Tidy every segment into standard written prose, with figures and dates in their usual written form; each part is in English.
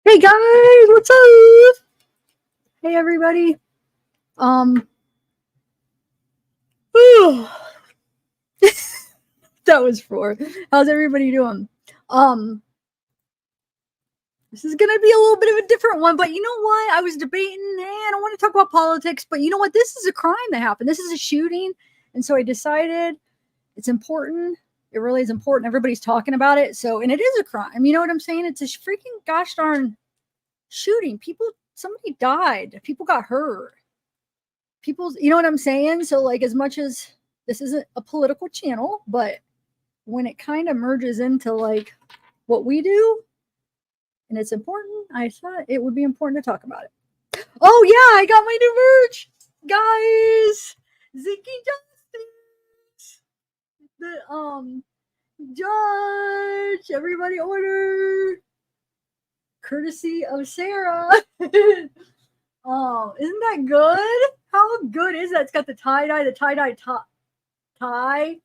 Hey guys, what's up? Hey everybody. Whew, that was for. How's everybody doing? This is gonna be a little bit of a different one, but you know what? I was debating, I don't want to talk about politics, but you know what? This is a crime that happened. This is a shooting, and so I decided it's important. It really is important. Everybody's talking about it, so and it is a crime. You know what I'm saying? It's a freaking gosh darn shooting. Somebody died. People got hurt. You know what I'm saying? So like, as much as this isn't a political channel, but when it kind of merges into like what we do and it's important, I thought it would be important to talk about it. Oh yeah, I got my new merch, guys. Ziki Justice, the judge, everybody order, courtesy of Sarah. Oh, isn't that good? How good is that? It's got the tie-dye tie.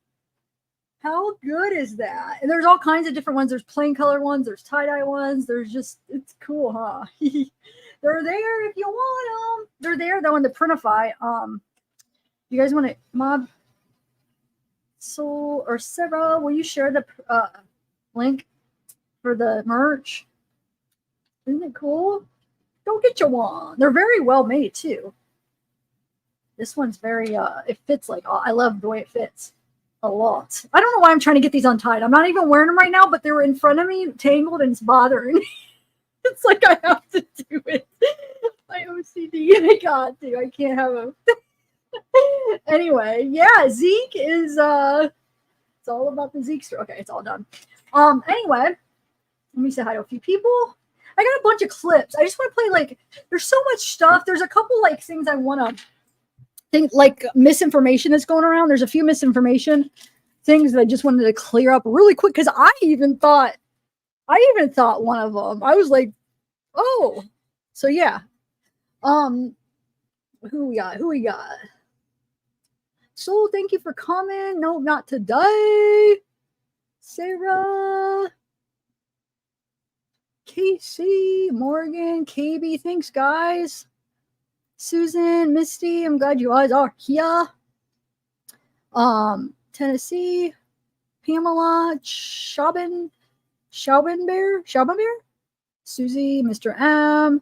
How good is that? And there's all kinds of different ones. There's plain color ones. There's tie-dye ones. It's cool, huh? They're there if you want them. They're there, though, in the Printify. You guys want to, Mob Soul or Sarah, will you share the link for the merch? Isn't it cool? Go get you one. They're very well made, too. This one's very, it fits like, I love the way it fits a lot. I don't know why I'm trying to get these untied. I'm not even wearing them right now, but they were in front of me, tangled, and it's bothering me. It's like I have to do it. My OCD, I got to. I can't have them. Anyway, yeah, Zeke is, it's all about the Zeke story. Okay, it's all done. Anyway, let me say hi to a few people. I got a bunch of clips. I just want to play, like, there's so much stuff. There's a couple, like, things I want to think, like, misinformation that's going around. There's a few misinformation things that I just wanted to clear up really quick, because I even thought one of them. I was like, oh. So, yeah. Who we got? Soul, thank you for coming. No, not today. Sarah. Casey, Morgan, KB, thanks guys. Susan, Misty, I'm glad you guys are here. Tennessee, Pamela, Shauben Bear, Susie, Mr. M.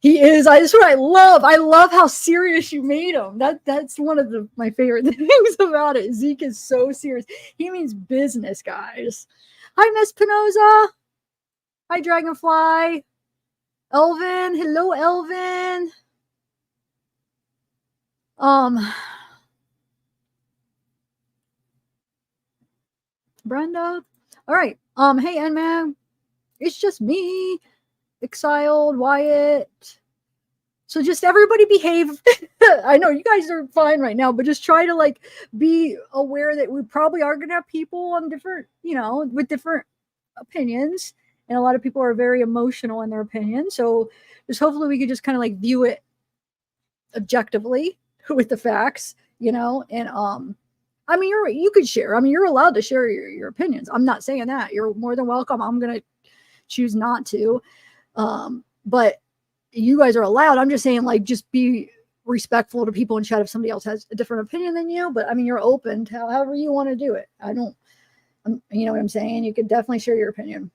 He is. That's what I love. I love how serious you made him. That's one of my favorite things about it. Zeke is so serious. He means business, guys. Hi, Miss Pinoza. Hi, Dragonfly. Elvin. Hello, Elvin. Brenda. All right. Hey, N-Man. It's just me. Exiled, Wyatt. So just everybody behave. I know you guys are fine right now, but just try to like be aware that we probably are going to have people on different, with different opinions. And a lot of people are very emotional in their opinion. So just hopefully we could just kind of like view it objectively with the facts, and I mean, you could share. I mean, you're allowed to share your opinions. I'm not saying that. You're more than welcome. I'm going to choose not to. But you guys are allowed. I'm just saying, like, just be respectful to people in chat if somebody else has a different opinion than you. But I mean, you're open to however you want to do it. You know what I'm saying? You can definitely share your opinion,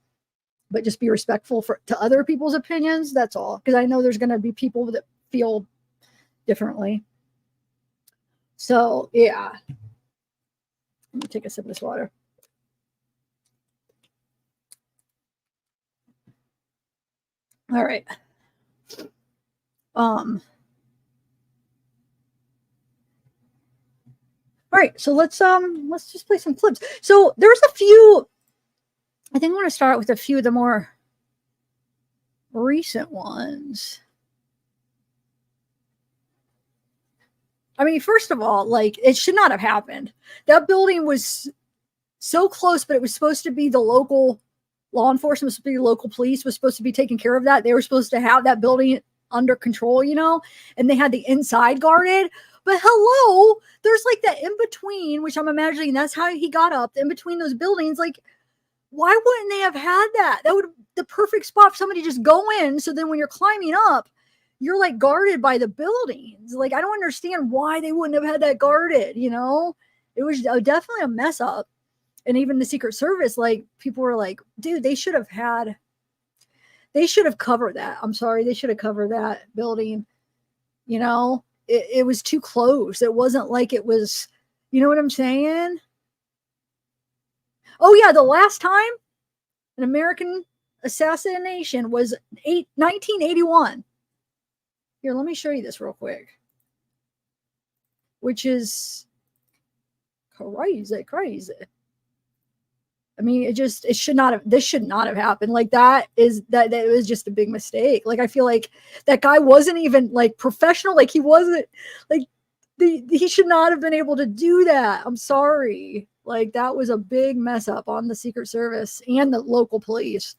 but just be respectful to other people's opinions. That's all. Because I know there's going to be people that feel differently. So, yeah. Let me take a sip of this water. All right. All right, so let's just play some clips. So there's a few. I think I want to start with a few of the more recent ones. I mean, first of all, like, it should not have happened. That building was so close, but it was supposed to be the local law enforcement, was supposed to be local police, was supposed to be taking care of that. They were supposed to have that building under control, and they had the inside guarded. But hello, there's like that in between, which I'm imagining that's how he got up in between those buildings. Like, Why wouldn't they have had that? That would the perfect spot for somebody to just go in. So then when you're climbing up, you're like guarded by the buildings. Like, I don't understand why they wouldn't have had that guarded, you know? It was definitely a mess up. And even the Secret Service, like, people were like, dude, they should have covered that. I'm sorry. They should have covered that building. You know, it was too close. It wasn't like it was, you know what I'm saying? Oh yeah. The last time an American assassination was 1981. Here, let me show you this real quick. Which is crazy. I mean, this should not have happened. Like, that was just a big mistake. Like, I feel like that guy wasn't even like professional. Like, he wasn't like he should not have been able to do that. I'm sorry. Like, that was a big mess up on the Secret Service and the local police.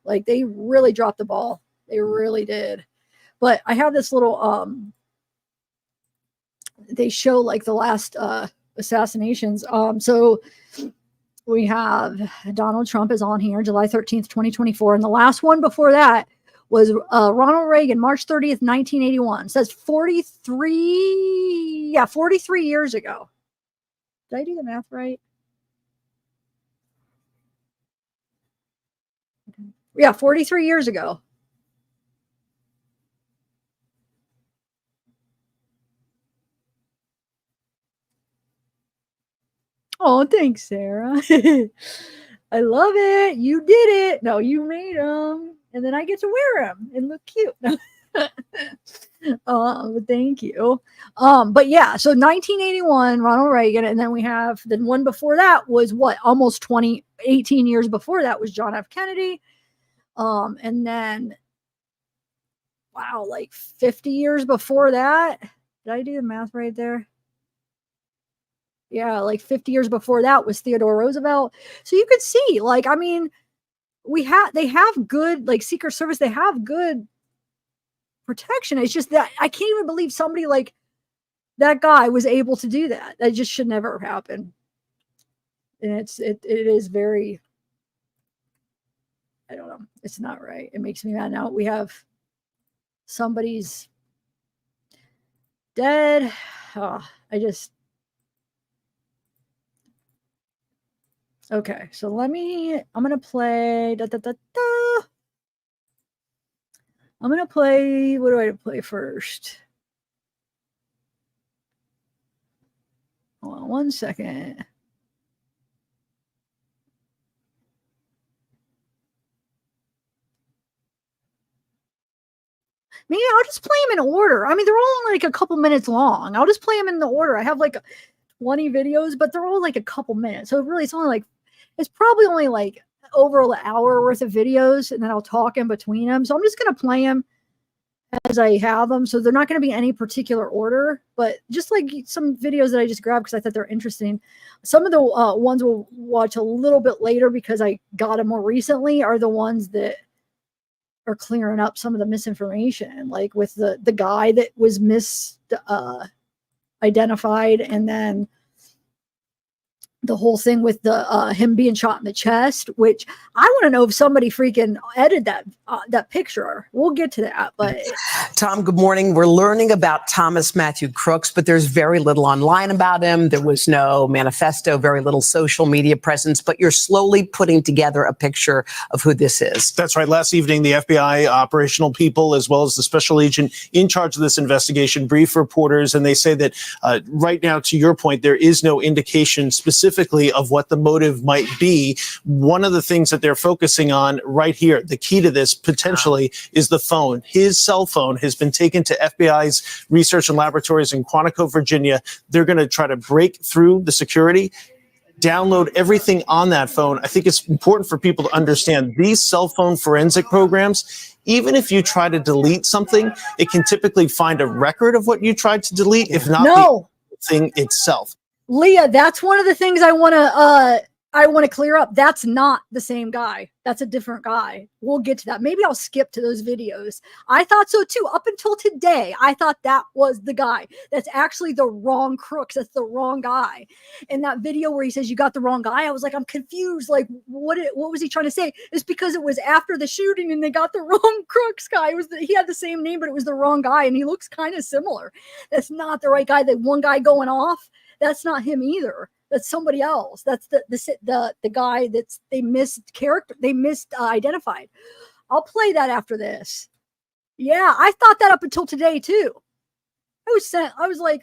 Like, they really dropped the ball. They really did. But I have this little, they show like the last, assassinations. So we have Donald Trump is on here, July 13th, 2024. And the last one before that was Ronald Reagan, March 30th, 1981. It says 43 years ago. Did I do the math right? Yeah, 43 years ago. Oh, thanks, Sarah. I love it. You did it. No, you made them. And then I get to wear them and look cute. Thank you. But yeah, so 1981, Ronald Reagan. And then we have the one before that was what? Almost 18 years before that was John F. Kennedy. And then, wow, like 50 years before that. Did I do the math right there? Yeah, like 50 years before that was Theodore Roosevelt. So you could see, like, I mean, they have good, like, Secret Service, they have good protection. It's just that I can't even believe somebody like that guy was able to do that. That just should never happen. And it is very, I don't know. It's not right. It makes me mad. Now we have somebody's dead. Oh, okay, so I'm going to play. I'm going to play. What do I play first? Hold on 1 second. Maybe I'll just play them in order. I mean, they're all like a couple minutes long. I'll just play them in the order. I have like 20 videos, but they're all like a couple minutes. So really, it's probably only like over an hour worth of videos, and then I'll talk in between them. So I'm just going to play them as I have them. So they're not going to be any particular order, but just like some videos that I just grabbed because I thought they're interesting. Some of the ones we'll watch a little bit later because I got them more recently are the ones that are clearing up some of the misinformation, like with the guy that was identified, and then the whole thing with the him being shot in the chest, which I want to know if somebody freaking edited that picture. We'll get to that. But Tom, good morning. We're learning about Thomas Matthew Crooks, but there's very little online about him. There was no manifesto, very little social media presence, but you're slowly putting together a picture of who this is. That's right. Last evening, the FBI operational people, as well as the special agent in charge of this investigation, briefed reporters, and they say that right now, to your point, there is no indication specifically of what the motive might be. One of the things that they're focusing on right here, the key to this potentially, is the phone. His cell phone has been taken to FBI's research and laboratories in Quantico, Virginia. They're going to try to break through the security, download everything on that phone. I think it's important for people to understand these cell phone forensic programs. Even if you try to delete something, it can typically find a record of what you tried to delete, if not the thing itself. Leah, that's one of the things I want to I want to clear up. That's not the same guy. That's a different guy. We'll get to that. Maybe I'll skip to those videos. I thought so too. Up until today, I thought that was the guy. That's actually the wrong Crooks. That's the wrong guy. In that video where he says you got the wrong guy, I was like, I'm confused. Like, what was he trying to say? It's because it was after the shooting and they got the wrong Crooks guy. He had the same name, but it was the wrong guy, and he looks kind of similar. That's not the right guy. That one guy going off, that's not him either. That's somebody else. That's the guy they identified. I'll play that after this. Yeah, I thought that up until today too. I was like,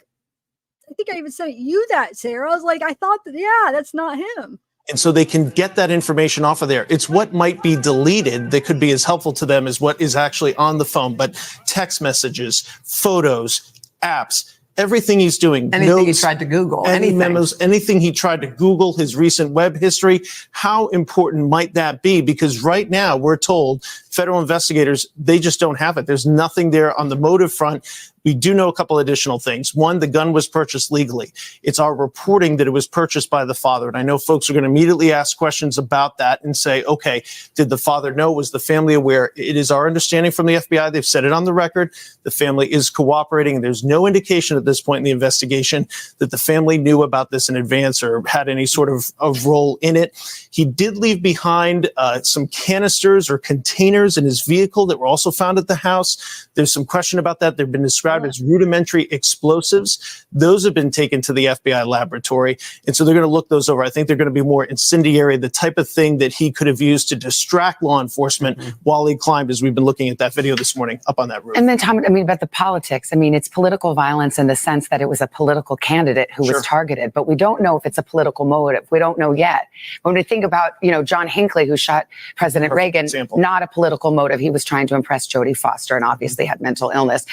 I think I even sent you that, Sarah. I was like, I thought that, yeah, that's not him. And so they can get that information off of there. It's what might be deleted that could be as helpful to them as what is actually on the phone. But text messages, photos, apps, everything he's doing, anything notes, he tried to Google, any memos, anything he tried to Google, his recent web history, how important might that be? Because right now we're told federal investigators, they just don't have it. There's nothing there on the motive front. We do know a couple additional things. One, the gun was purchased legally. It's our reporting that it was purchased by the father. And I know folks are going to immediately ask questions about that and say, okay, did the father know? Was the family aware? It is our understanding from the FBI. They've said it on the record. The family is cooperating. And there's no indication at this point in the investigation that the family knew about this in advance or had any sort of role in it. He did leave behind some canisters or containers in his vehicle that were also found at the house. There's some question about that. They've been described as rudimentary explosives. Those have been taken to the FBI laboratory. And so they're going to look those over. I think they're going to be more incendiary, the type of thing that he could have used to distract law enforcement while he climbed, as we've been looking at that video this morning up on that roof. And then, Tom, I mean, about the politics, I mean, it's political violence in the sense that it was a political candidate who was targeted, but we don't know if it's a political motive. We don't know yet. When we think about, John Hinckley, who shot President Reagan, not a political motive. He was trying to impress Jodie Foster and obviously had mental illness.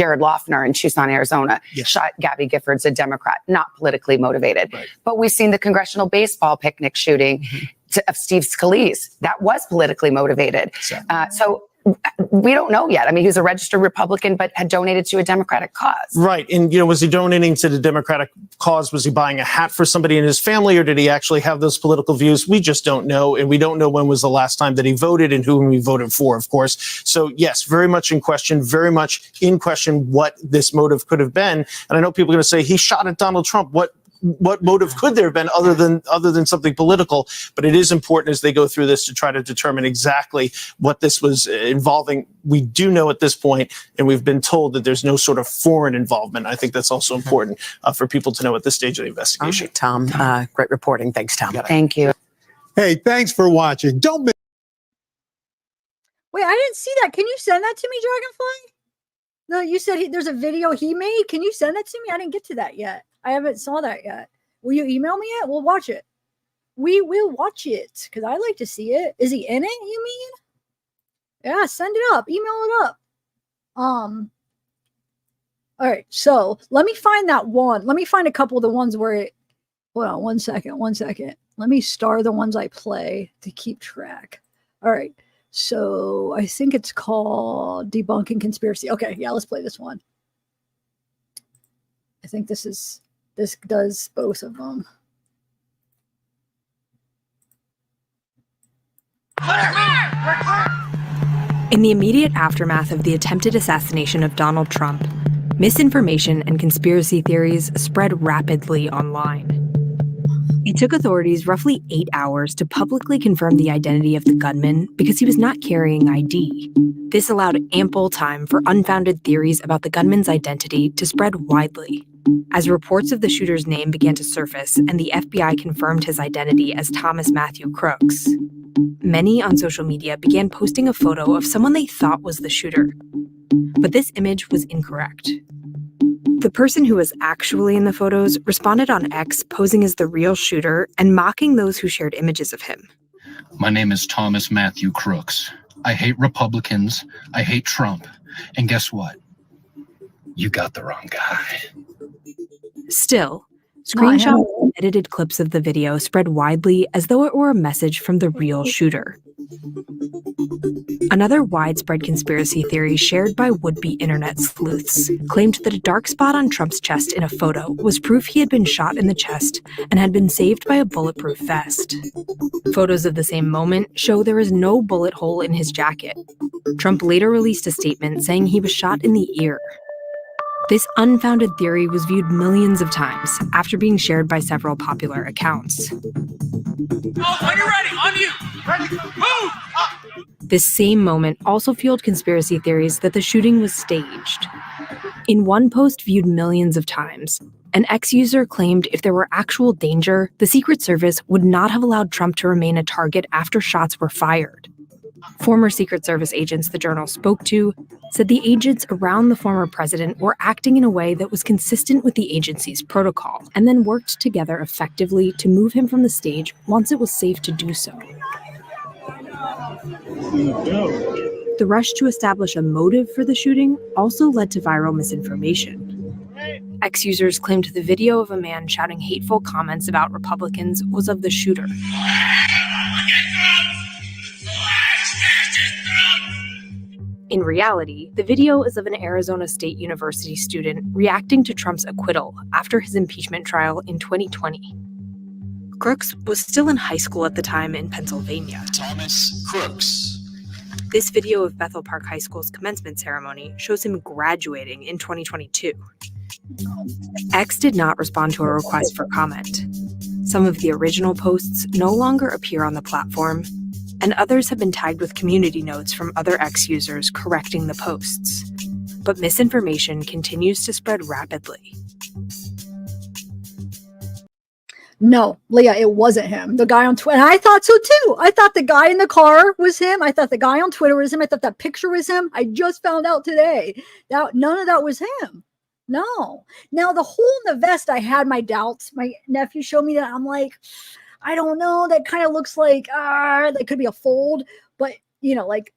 Jared Loughner in Tucson, Arizona, shot Gabby Giffords, a Democrat, not politically motivated. But we've seen the congressional baseball picnic shooting of Steve Scalise. That was politically motivated. So we don't know yet. I mean, he was a registered Republican, but had donated to a Democratic cause. Right. And, was he donating to the Democratic cause? Was he buying a hat for somebody in his family, or did he actually have those political views? We just don't know. And we don't know when was the last time that he voted and whom he voted for, of course. So, yes, very much in question what this motive could have been. And I know people are going to say he shot at Donald Trump. What motive could there have been other than something political? But it is important as they go through this to try to determine exactly what this was involving. We do know at this point, and we've been told that there's no sort of foreign involvement. I think that's also important for people to know at this stage of the investigation. Right, Tom, great reporting. Thanks, Tom. Thank you. Hey, thanks for watching. Don't miss. Wait, I didn't see that. Can you send that to me, Dragonfly? No, you said there's a video he made. Can you send that to me? I didn't get to that yet. I haven't saw that yet. Will you email me it? We'll watch it. We will watch it because I like to see it. Is he in it, you mean? Yeah, send it up. Email it up. All right, so let me find that one. Let me find a couple of the ones where it, hold on one second. Let me star the ones I play to keep track. All right, so I think it's called Debunking Conspiracy. Okay, yeah, let's play this one. I think this does both of them. In the immediate aftermath of the attempted assassination of Donald Trump, misinformation and conspiracy theories spread rapidly online. It took authorities roughly 8 hours to publicly confirm the identity of the gunman because he was not carrying ID. This allowed ample time for unfounded theories about the gunman's identity to spread widely. As reports of the shooter's name began to surface and the FBI confirmed his identity as Thomas Matthew Crooks, many on social media began posting a photo of someone they thought was the shooter. But this image was incorrect. The person who was actually in the photos responded on X posing as the real shooter and mocking those who shared images of him. My name is Thomas Matthew Crooks. I hate Republicans. I hate Trump. And guess what? You got the wrong guy. Still, screenshots and edited clips of the video spread widely as though it were a message from the real shooter. Another widespread conspiracy theory shared by would-be internet sleuths claimed that a dark spot on Trump's chest in a photo was proof he had been shot in the chest and had been saved by a bulletproof vest. Photos of the same moment show there is no bullet hole in his jacket. Trump later released a statement saying he was shot in the ear. This unfounded theory was viewed millions of times after being shared by several popular accounts. When you're ready, on you. Ready, move! This same moment also fueled conspiracy theories that the shooting was staged. In one post viewed millions of times, an ex-user claimed if there were actual danger, the Secret Service would not have allowed Trump to remain a target after shots were fired. Former Secret Service agents the journal spoke to said the agents around the former president were acting in a way that was consistent with the agency's protocol, and then worked together effectively to move him from the stage once it was safe to do so. The rush to establish a motive for the shooting also led to viral misinformation. Ex-users claimed the video of a man shouting hateful comments about Republicans was of the shooter. In reality, the video is of an Arizona State University student reacting to Trump's acquittal after his impeachment trial in 2020. Crooks was still in high school at the time in Pennsylvania. Thomas Crooks. This video of Bethel Park High School's commencement ceremony shows him graduating in 2022. X did not respond to a request for comment. Some of the original posts no longer appear on the platform, and others have been tagged with community notes from other X users correcting the posts. But misinformation continues to spread rapidly. No, Leah, it wasn't him. The guy on Twitter, and I thought so too. I thought the guy in the car was him. I thought the guy on Twitter was him. I thought that picture was him. I just found out today that none of that was him. No. Now, the hole in the vest, I had my doubts. My nephew showed me that. I'm like, I don't know. That kind of looks like, that could be a fold, but, like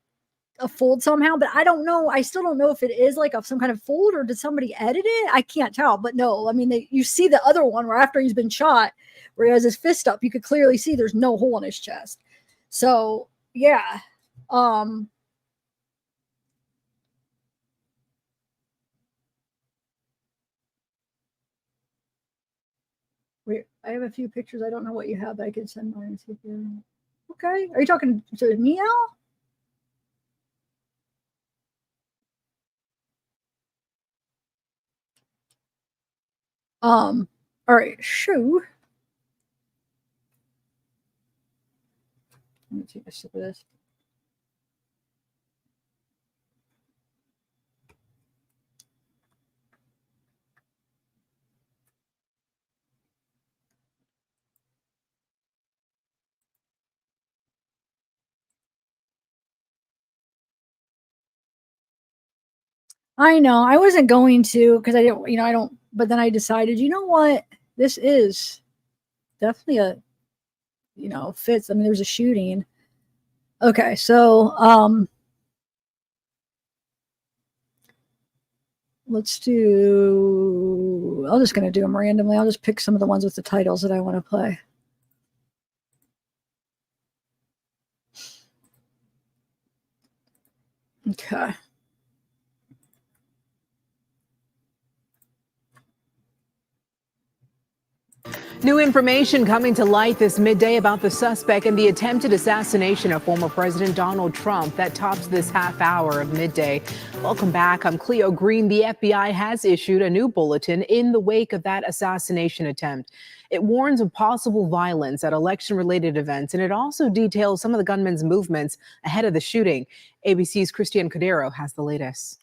a fold somehow. But I don't know. I still don't know if it is like some kind of fold or did somebody edit it? I can't tell. But no, I mean, you see the other one where after he's been shot, where he has his fist up, you could clearly see there's no hole in his chest. So, yeah. Wait, I have a few pictures. I don't know what you have, but I can send mine and see if you're okay. Are you talking to me now? All right, shoe. Let me take a sip of this. I know I wasn't going to because I didn't, I don't, but then I decided, you know what? This is definitely a, fits. I mean, there's a shooting. Okay. So, I'm just going to do them randomly. I'll just pick some of the ones with the titles that I want to play. Okay. New information coming to light this midday about the suspect in the attempted assassination of former President Donald Trump. That tops this half hour of midday. Welcome back. I'm Cleo Green. The FBI has issued a new bulletin in the wake of that assassination attempt. It warns of possible violence at election-related events, and it also details some of the gunman's movements ahead of the shooting. ABC's Christiane Cordero has the latest.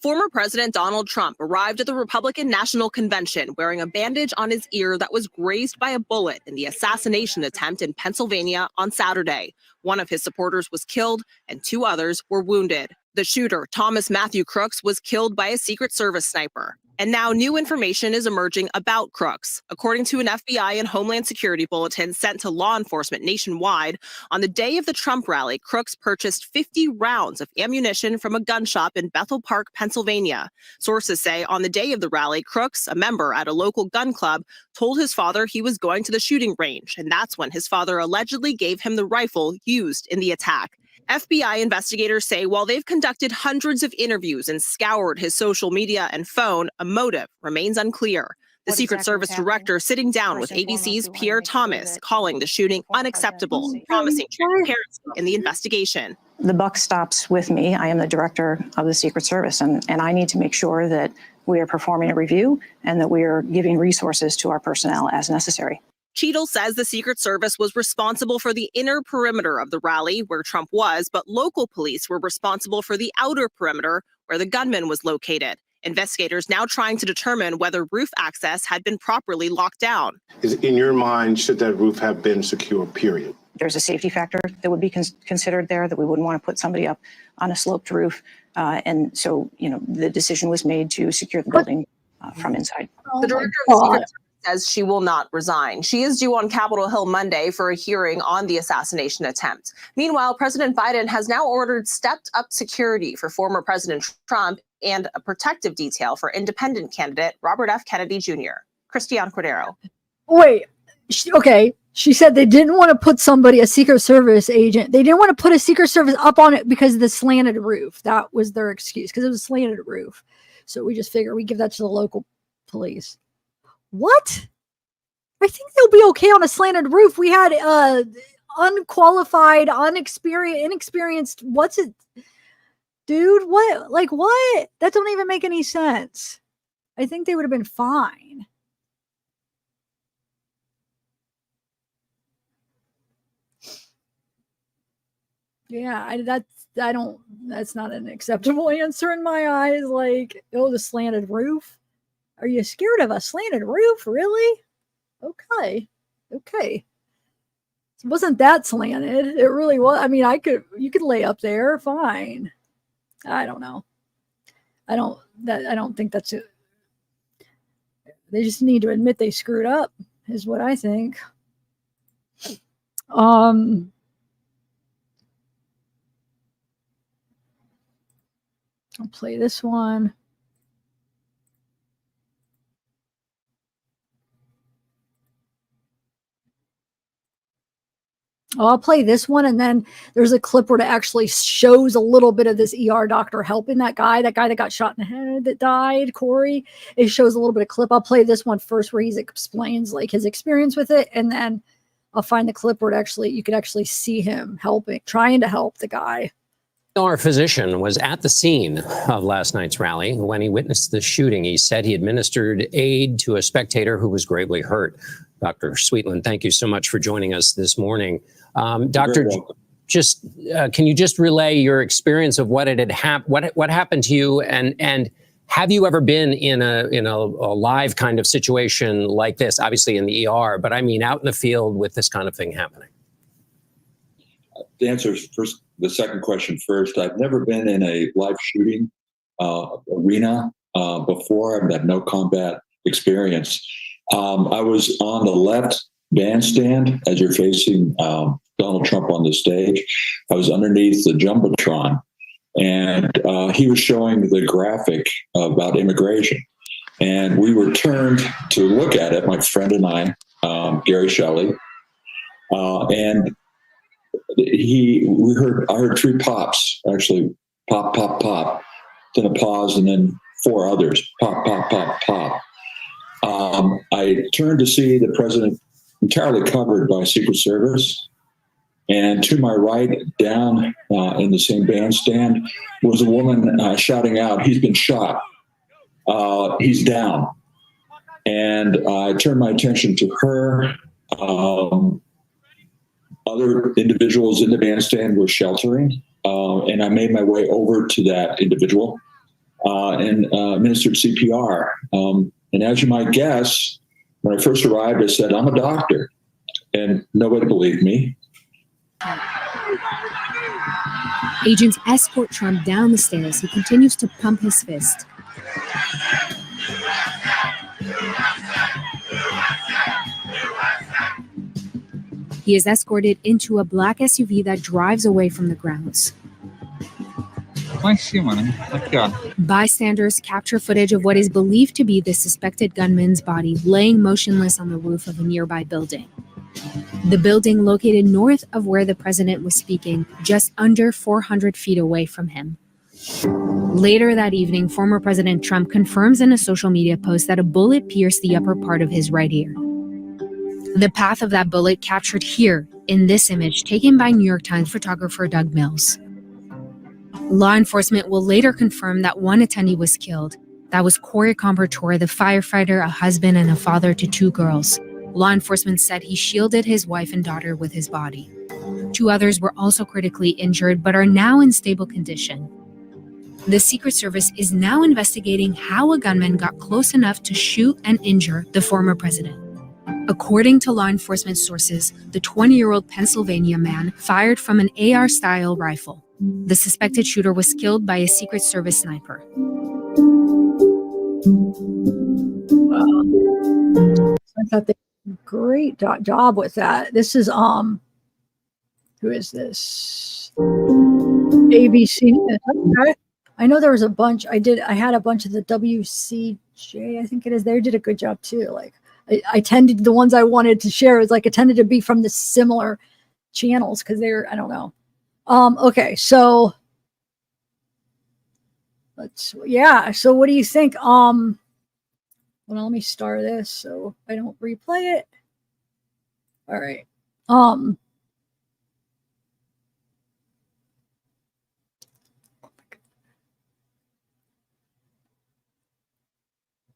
Former President Donald Trump arrived at the Republican National Convention wearing a bandage on his ear that was grazed by a bullet in the assassination attempt in Pennsylvania on Saturday. One of his supporters was killed and 2 others were wounded. The shooter, Thomas Matthew Crooks, was killed by a Secret Service sniper. And now new information is emerging about Crooks. According to an FBI and Homeland Security bulletin sent to law enforcement nationwide, on the day of the Trump rally, Crooks purchased 50 rounds of ammunition from a gun shop in Bethel Park, Pennsylvania. Sources say on the day of the rally, Crooks, a member at a local gun club, told his father he was going to the shooting range, and that's when his father allegedly gave him the rifle used in the attack. FBI investigators say while they've conducted hundreds of interviews and scoured his social media and phone, a motive remains unclear. The Secret Service director sitting down with ABC's Pierre Thomas, calling the shooting unacceptable, promising transparency in the investigation. The buck stops with me. I am the director of the Secret Service, and I need to make sure that we are performing a review and that we are giving resources to our personnel as necessary. Cheadle says the Secret Service was responsible for the inner perimeter of the rally where Trump was, but local police were responsible for the outer perimeter where the gunman was located. Investigators now trying to determine whether roof access had been properly locked down. In your mind, should that roof have been secure, period? There's a safety factor that would be considered there, that we wouldn't want to put somebody up on a sloped roof. And so, the decision was made to secure the building from inside. The director of the Secret Service says she will not resign. She is due on Capitol Hill Monday for a hearing on the assassination attempt. Meanwhile, President Biden has now ordered stepped-up security for former President Trump and a protective detail for independent candidate Robert F. Kennedy Jr. Christiane Cordero. Wait, okay. She said they didn't want to put a Secret Service agent. They didn't want to put a Secret Service up on it because of the slanted roof. That was their excuse, because it was a slanted roof. So we just figured we give that to the local police. What? I think they'll be okay on a slanted roof. We had unqualified, inexperienced. What's it, dude? What? Like what? That don't even make any sense. I think they would have been fine. Yeah, that's not an acceptable answer in my eyes. Like, the slanted roof. Are you scared of a slanted roof? Really? Okay. It wasn't that slanted. It really was. I mean, you could lay up there. Fine. I don't know. I don't think that's it. They just need to admit they screwed up, is what I think. I'll play this one. I'll play this one, and then there's a clip where it actually shows a little bit of this ER doctor helping that guy that got shot in the head that died, Corey. It shows a little bit of clip. I'll play this one first where he explains like his experience with it, and then I'll find the clip where you could actually see him trying to help the guy. Our physician was at the scene of last night's rally when he witnessed the shooting. He said he administered aid to a spectator who was gravely hurt. Dr. Sweetland, thank you so much for joining us this morning. Doctor, can you just relay your experience of what what happened to you, and have you ever been in a live kind of situation like this? Obviously in the ER, but I mean out in the field with this kind of thing happening. The answer is first. The second question first. I've never been in a live shooting arena before. I've had no combat experience. I was on the left bandstand as you're facing Donald Trump on the stage. I was underneath the Jumbotron, and he was showing the graphic about immigration. And we were turned to look at it, my friend and I, Gary Shelley, and I heard three pops, actually, pop, pop, pop, then a pause, and then four others, pop, pop, pop, pop. I turned to see the president entirely covered by Secret Service, and to my right, down in the same bandstand, was a woman shouting out, "He's been shot. He's down." And I turned my attention to her. Other individuals in the bandstand were sheltering, and I made my way over to that individual and administered CPR. And as you might guess, when I first arrived, I said, "I'm a doctor," and nobody believed me. Agents escort Trump down the stairs. He continues to pump his fist. He is escorted into a black SUV that drives away from the grounds. Bystanders capture footage of what is believed to be the suspected gunman's body laying motionless on the roof of a nearby building. The building located north of where the president was speaking, just under 400 feet away from him. Later that evening, former President Trump confirms in a social media post that a bullet pierced the upper part of his right ear. The path of that bullet captured here in this image taken by New York Times photographer Doug Mills. Law enforcement will later confirm that one attendee was killed. That was Corey Combertor, the firefighter, a husband, and a father to 2 girls. Law enforcement said he shielded his wife and daughter with his body. 2 others were also critically injured but are now in stable condition. The Secret Service is now investigating how a gunman got close enough to shoot and injure the former president. According to law enforcement sources, the 20-year-old Pennsylvania man fired from an AR-style rifle. The suspected shooter was killed by a Secret Service sniper. I thought they did a great job with that. This is who is this? ABC. Okay. I know there was a bunch. I had a bunch of the WCJ, I think it is. They did a good job too. Like I tended, the ones I wanted to share is like, it tended to be from the similar channels because they're, I don't know. Okay, so so what do you think? Well, let me start this so I don't replay it. All right.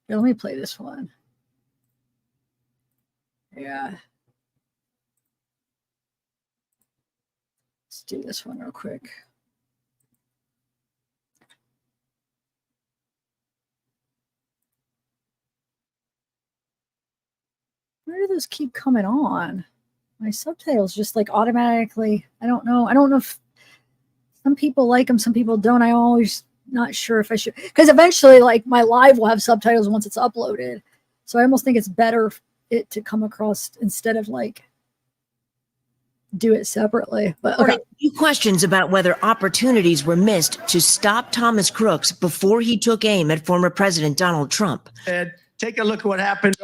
Let me play this one. Yeah. Let's do this one real quick. Where do those keep coming on? My subtitles just like automatically, I don't know. I don't know if some people like them, some people don't. I'm always not sure if I should, because eventually like my live will have subtitles once it's uploaded. So I almost think it's better it to come across instead of like do it separately. But okay. Few questions about whether opportunities were missed to stop Thomas Crooks before he took aim at former President Donald Trump. Take a look at what happened.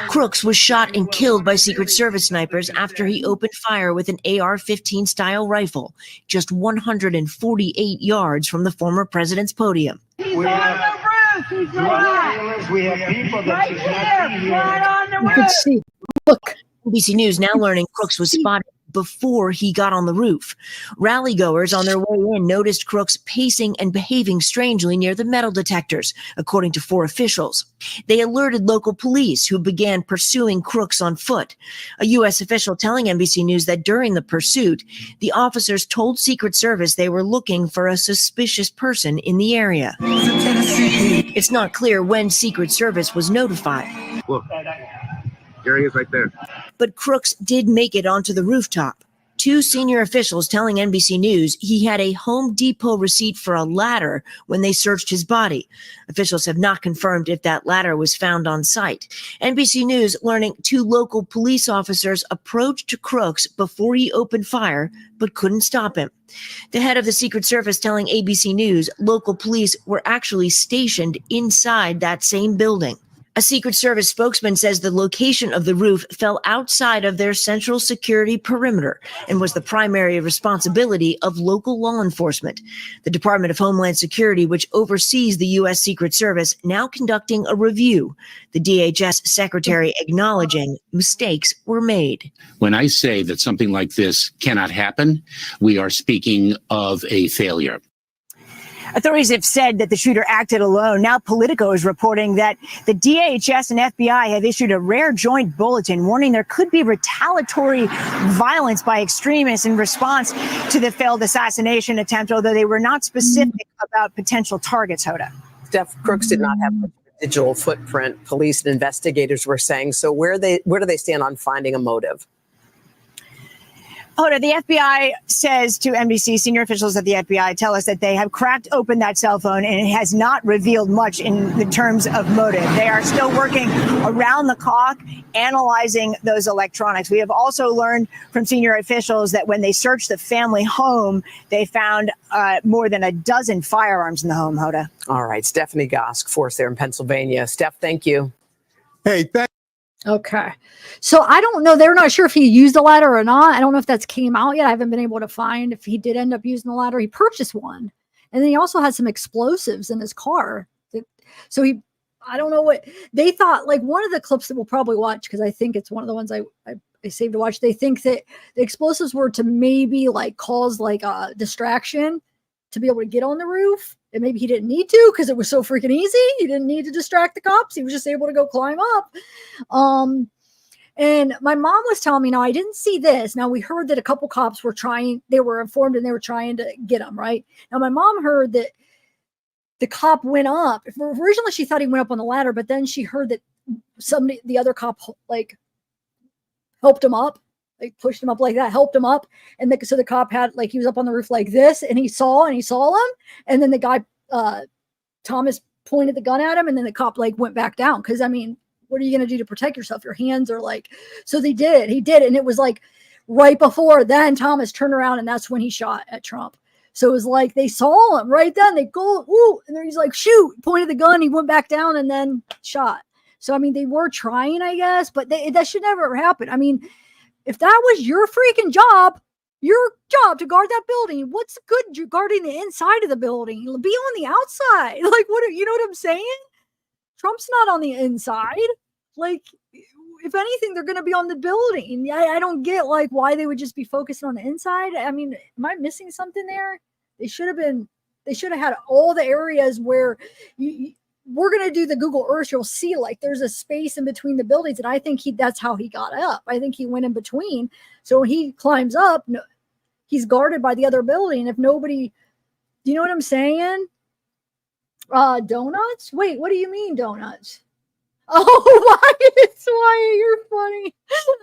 Crooks was shot and killed by Secret Service snipers after he opened fire with an AR-15 style rifle, just 148 yards from the former president's podium. We have people that you can see. Look. NBC News now learning Crooks was spotted before he got on the roof. Rally-goers on their way in noticed Crooks pacing and behaving strangely near the metal detectors, according to 4 officials. They alerted local police, who began pursuing Crooks on foot. A U.S. official telling NBC News that during the pursuit, the officers told Secret Service they were looking for a suspicious person in the area. It's not clear when Secret Service was notified. Look. There he is right there. But Crooks did make it onto the rooftop. 2 senior officials telling NBC News he had a Home Depot receipt for a ladder when they searched his body. Officials have not confirmed if that ladder was found on site. NBC News learning 2 local police officers approached Crooks before he opened fire, but couldn't stop him. The head of the Secret Service telling ABC News local police were actually stationed inside that same building. A Secret Service spokesman says the location of the roof fell outside of their central security perimeter and was the primary responsibility of local law enforcement. The Department of Homeland Security, which oversees the U.S. Secret Service, now conducting a review. The DHS secretary acknowledging mistakes were made. When I say that something like this cannot happen, we are speaking of a failure. Authorities have said that the shooter acted alone. Now Politico is reporting that the DHS and FBI have issued a rare joint bulletin warning there could be retaliatory violence by extremists in response to the failed assassination attempt, although they were not specific about potential targets, Hoda. Steph, Crooks did not have a digital footprint, police and investigators were saying. So where do they stand on finding a motive? Hoda, the FBI says to NBC, senior officials at the FBI tell us that they have cracked open that cell phone and it has not revealed much in the terms of motive. They are still working around the clock, analyzing those electronics. We have also learned from senior officials that when they searched the family home, they found more than a dozen firearms in the home, Hoda. All right. Stephanie Gosk, force there in Pennsylvania. Steph, thank you. Hey, Okay. So I don't know. They're not sure if he used the ladder or not. I don't know if that's came out yet. I haven't been able to find if he did end up using the ladder. He purchased one. And then he also had some explosives in his car. So I don't know what they thought. Like one of the clips that we'll probably watch, because I think it's one of the ones I saved to watch. They think that the explosives were to maybe like cause like a distraction to be able to get on the roof. And maybe he didn't need to because it was so freaking easy. He didn't need to distract the cops. He was just able to go climb up. And my mom was telling me, now I didn't see this. Now we heard that a couple cops were they were informed and they were trying to get him, right? Now my mom heard that the cop went up. Originally she thought he went up on the ladder, but then she heard that the other cop like helped him up. Like pushed him up like that, helped him up. And so the cop had like, he was up on the roof like this and he saw him. And then the guy, Thomas pointed the gun at him and then the cop like went back down. Cause I mean, what are you going to do to protect yourself? Your hands are like, so he did. And it was like right before then Thomas turned around and that's when he shot at Trump. So it was like, they saw him right then. They go, ooh, and then he's like, shoot, pointed the gun. He went back down and then shot. So, I mean, they were trying, I guess, but that should never happen. I mean, if that was your freaking job to guard that building, what's good guarding the inside of the building? Be on the outside. Like, you know what I'm saying? Trump's not on the inside. Like, if anything, they're going to be on the building. I don't get like why they would just be focusing on the inside. I mean, am I missing something there? They should have had all the areas where we're going to do the Google Earth. You'll see like there's a space in between the buildings. And I think that's how he got up. I think he went in between. So when he climbs up, he's guarded by the other building. If nobody, do you know what I'm saying? Donuts? Wait, what do you mean donuts? Oh, why you're funny.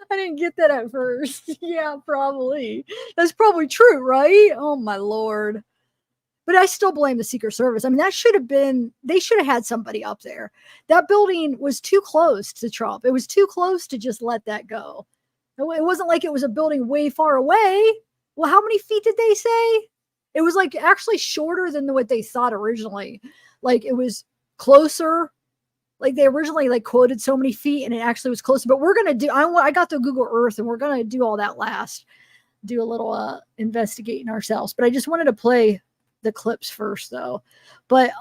I didn't get that at first. Yeah, probably. That's probably true, right? Oh my Lord. But I still blame the Secret Service. I mean, they should have had somebody up there. That building was too close to Trump. It was too close to just let that go. It wasn't like it was a building way far away. Well, how many feet did they say? It was like actually shorter than what they thought originally. Like it was closer. Like they originally like quoted so many feet and it actually was closer. But we're going to do, I got the Google Earth and we're going to do all that last. Do a little investigating ourselves. But I just wanted to play the clips first though. But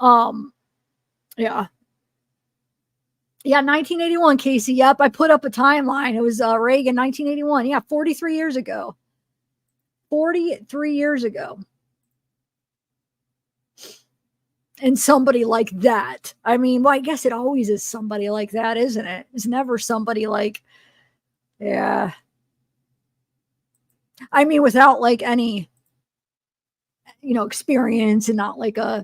yeah 1981, Casey. Yep, I put up a timeline. It was Reagan, 1981. Yeah, 43 years ago. 43 years ago. And somebody like that. I mean, well, I guess it always is somebody like that, isn't it? It's never somebody like, yeah. I mean, without like any experience and not like I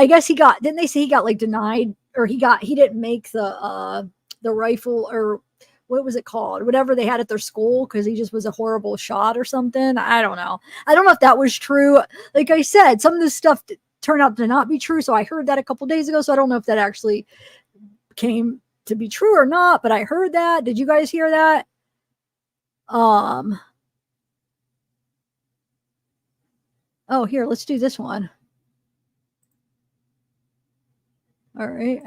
guess didn't they say he got like denied or he didn't make the rifle or what was it called? Whatever they had at their school because he just was a horrible shot or something. I don't know if that was true. Like I said, some of this stuff turned out to not be true. So I heard that a couple days ago. So I don't know if that actually came to be true or not, but I heard that. Did you guys hear that? Oh, here, let's do this one. All right.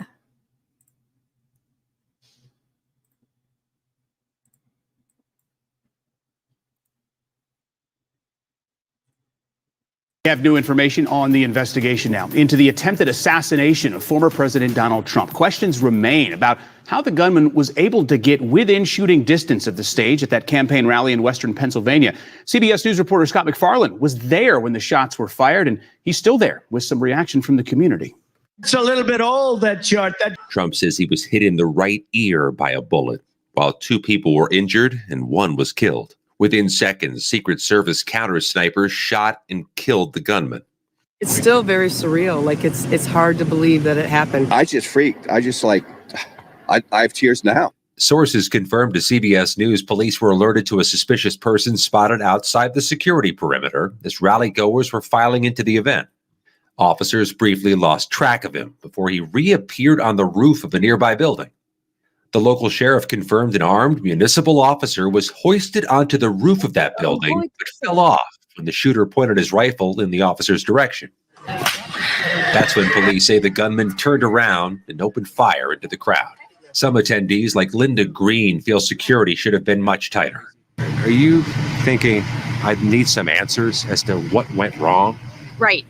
We have new information on the investigation now into the attempted assassination of former President Donald Trump. Questions remain about how the gunman was able to get within shooting distance of the stage at that campaign rally in Western Pennsylvania. CBS News reporter Scott McFarland was there when the shots were fired, and he's still there with some reaction from the community. It's a little bit old, that shot. Trump says he was hit in the right ear by a bullet, while 2 people were injured and 1 was killed. Within seconds, Secret Service counter snipers shot and killed the gunman. It's still very surreal. Like it's hard to believe that it happened. I just freaked. I have tears now. Sources confirmed to CBS News police were alerted to a suspicious person spotted outside the security perimeter as rally goers were filing into the event. Officers briefly lost track of him before he reappeared on the roof of a nearby building. The local sheriff confirmed an armed municipal officer was hoisted onto the roof of that building, but fell off when the shooter pointed his rifle in the officer's direction. That's when police say the gunman turned around and opened fire into the crowd. Some attendees, like Linda Green, feel security should have been much tighter. Are you thinking I need some answers as to what went wrong? Right.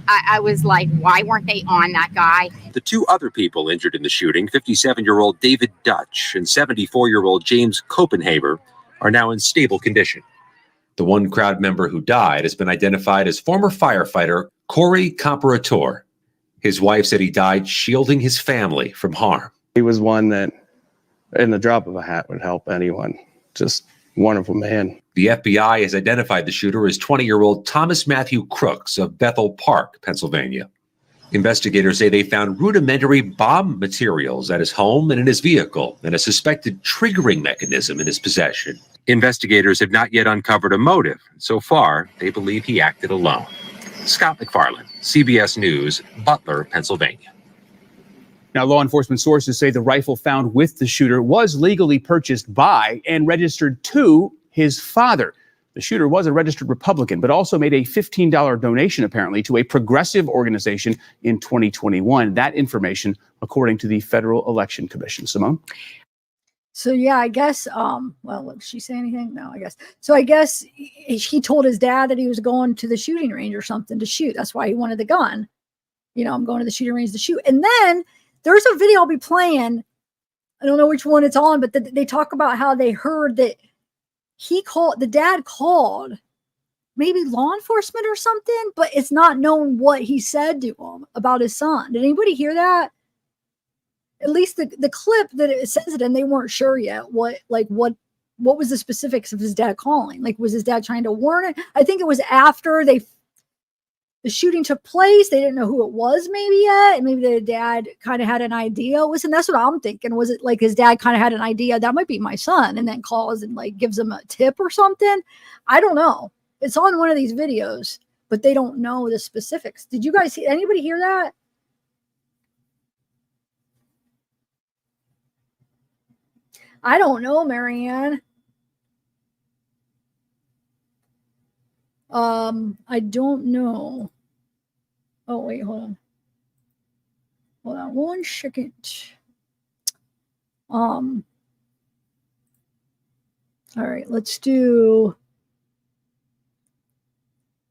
I was like, why weren't they on that guy? The two other people injured in the shooting, 57-year-old David Dutch and 74-year-old James Copenhaver, are now in stable condition. The one crowd member who died has been identified as former firefighter Corey Comparator. His wife said he died shielding his family from harm. He was one that, in the drop of a hat, would help anyone. Just wonderful man. The FBI has identified the shooter as 20-year-old Thomas Matthew Crooks of Bethel Park, Pennsylvania. Investigators say they found rudimentary bomb materials at his home and in his vehicle, and a suspected triggering mechanism in his possession. Investigators have not yet uncovered a motive. So far, they believe he acted alone. Scott McFarland, CBS News, Butler, Pennsylvania. Now, law enforcement sources say the rifle found with the shooter was legally purchased by and registered to his father. The shooter was a registered Republican, but also made a $15 donation, apparently, to a progressive organization in 2021. That information, according to the Federal Election Commission. Simone? So yeah, I guess, well, did she say anything? No, I guess. So I guess he told his dad that he was going to the shooting range or something to shoot. That's why he wanted the gun. You know, I'm going to the shooting range to shoot. And then there's a video I'll be playing. I don't know which one it's on, but they talk about how they heard that the dad called maybe law enforcement or something, but it's not known what he said to him about his son. Did anybody hear that? At least the clip that it says it in, they weren't sure yet what was the specifics of his dad calling. Like, was his dad trying to warn it? I think it was after the shooting took place. They didn't know who it was maybe yet. And maybe the dad kind of had an idea. Listen, that's what I'm thinking. Was it like his dad kind of had an idea that might be my son, and then calls and like gives him a tip or something? I don't know. It's on one of these videos, but they don't know the specifics. Did you guys anybody hear that? I don't know, Marianne. I don't know. Oh, wait, hold on. Hold on 1 second. All right, let's do.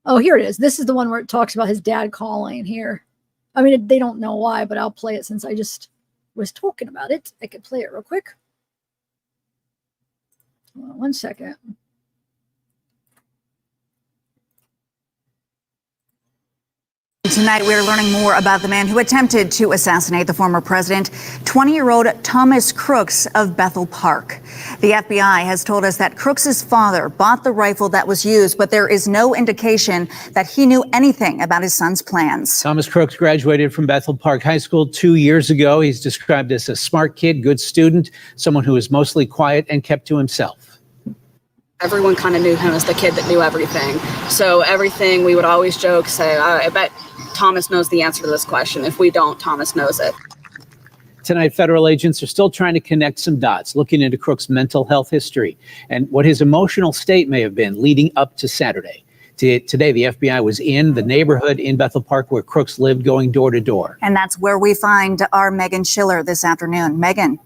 Oh, here it is. This is the one where it talks about his dad calling here. I mean, they don't know why, but I'll play it since I just was talking about it. I could play it real quick. Hold on 1 second. Tonight, we're learning more about the man who attempted to assassinate the former president, 20-year-old Thomas Crooks of Bethel Park. The FBI has told us that Crooks's father bought the rifle that was used, but there is no indication that he knew anything about his son's plans. Thomas Crooks graduated from Bethel Park High School 2 years ago. He's described as a smart kid, good student, someone who is mostly quiet and kept to himself. Everyone kind of knew him as the kid that knew everything. So everything we would always joke, say, I bet Thomas knows the answer to this question. If we don't, Thomas knows it. Tonight, federal agents are still trying to connect some dots, looking into Crooks' mental health history and what his emotional state may have been leading up to Saturday. Today, the FBI was in the neighborhood in Bethel Park where Crooks lived, going door to door. And that's where we find our Megan Schiller this afternoon. Megan.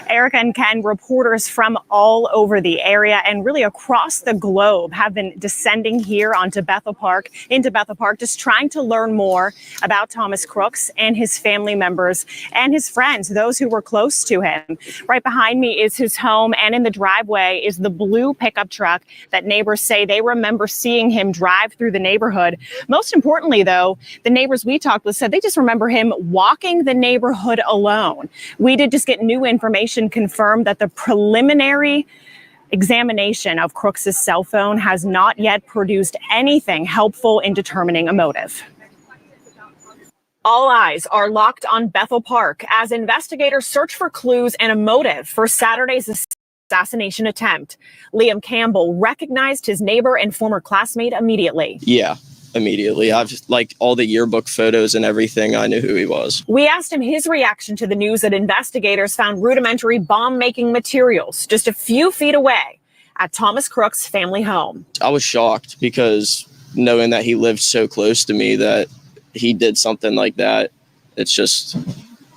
Erica and Ken, reporters from all over the area and really across the globe have been descending here into Bethel Park, just trying to learn more about Thomas Crooks and his family members and his friends, those who were close to him. Right behind me is his home, and in the driveway is the blue pickup truck that neighbors say they remember seeing him drive through the neighborhood. Most importantly, though, the neighbors we talked with said they just remember him walking the neighborhood alone. We did just get new information confirmed that the preliminary examination of Crooks' cell phone has not yet produced anything helpful in determining a motive. All eyes are locked on Bethel Park as investigators search for clues and a motive for Saturday's assassination attempt. Liam Campbell recognized his neighbor and former classmate immediately. Yeah. Immediately. I've just liked all the yearbook photos and everything. I knew who he was. We asked him his reaction to the news that investigators found rudimentary bomb-making materials just a few feet away at Thomas Crooks' family home. I was shocked because knowing that he lived so close to me, that he did something like that, it's just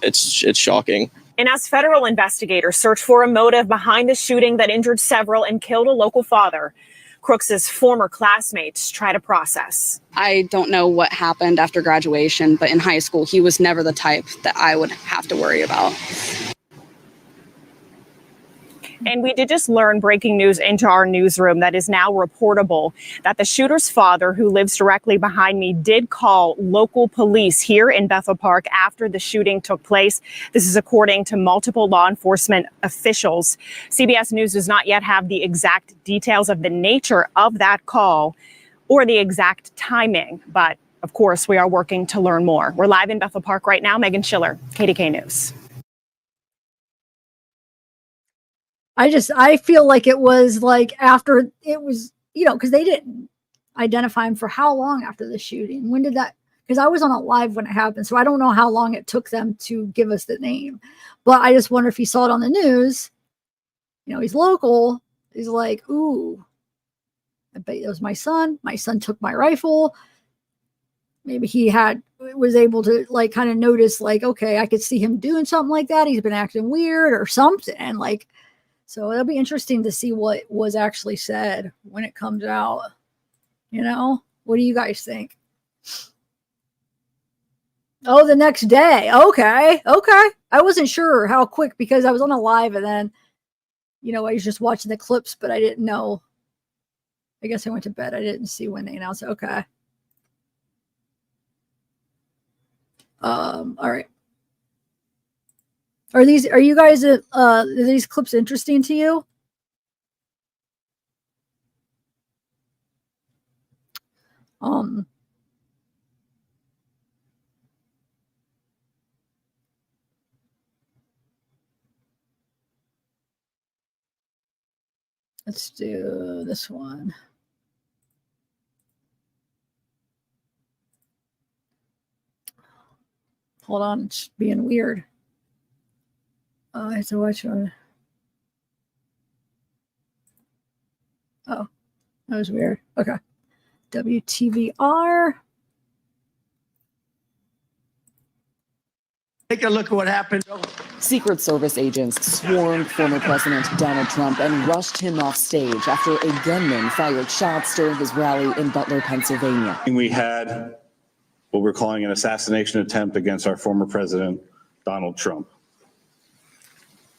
it's shocking. And as federal investigators search for a motive behind the shooting that injured several and killed a local father, Crooks's former classmates try to process. I don't know what happened after graduation, but in high school, he was never the type that I would have to worry about. And we did just learn breaking news into our newsroom that is now reportable that the shooter's father, who lives directly behind me, did call local police here in Bethel Park after the shooting took place. This is according to multiple law enforcement officials. CBS News does not yet have the exact details of the nature of that call or the exact timing, but of course, we are working to learn more. We're live in Bethel Park right now. Megan Schiller, KDK News. I feel like it was like after it was, because they didn't identify him for how long after the shooting. When did that? Because I was on it live when it happened, so I don't know how long it took them to give us the name. But I just wonder if he saw it on the news. He's local. He's like, ooh, I bet it was my son. My son took my rifle. Maybe he was able to kind of notice okay, I could see him doing something like that. He's been acting weird or something. So it'll be interesting to see what was actually said when it comes out. What do you guys think? Oh, the next day. Okay. I wasn't sure how quick because I was on a live and then, I was just watching the clips, but I didn't know. I guess I went to bed. I didn't see when they announced it. Okay. All right. Are you guys, are these clips interesting to you? Let's do this one. Hold on, it's being weird. I have to watch one. Oh, that was weird. Okay. WTVR. Take a look at what happened. Secret Service agents swarmed former President Donald Trump and rushed him off stage after a gunman fired shots during his rally in Butler, Pennsylvania. We had what we're calling an assassination attempt against our former president, Donald Trump.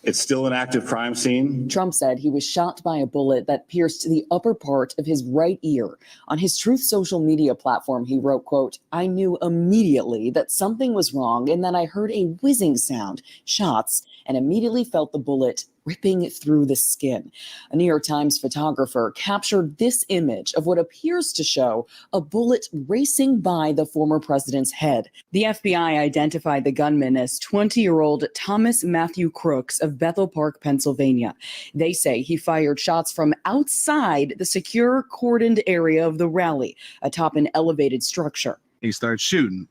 It's still an active crime scene. Trump said he was shot by a bullet that pierced the upper part of his right ear. On his Truth social media platform, he wrote, quote, "I knew immediately that something was wrong and then I heard a whizzing sound, shots, and immediately felt the bullet ripping through the skin." A New York Times photographer captured this image of what appears to show a bullet racing by the former president's head. The FBI identified the gunman as 20-year-old Thomas Matthew Crooks of Bethel Park, Pennsylvania. They say he fired shots from outside the secure cordoned area of the rally, atop an elevated structure. He started shooting.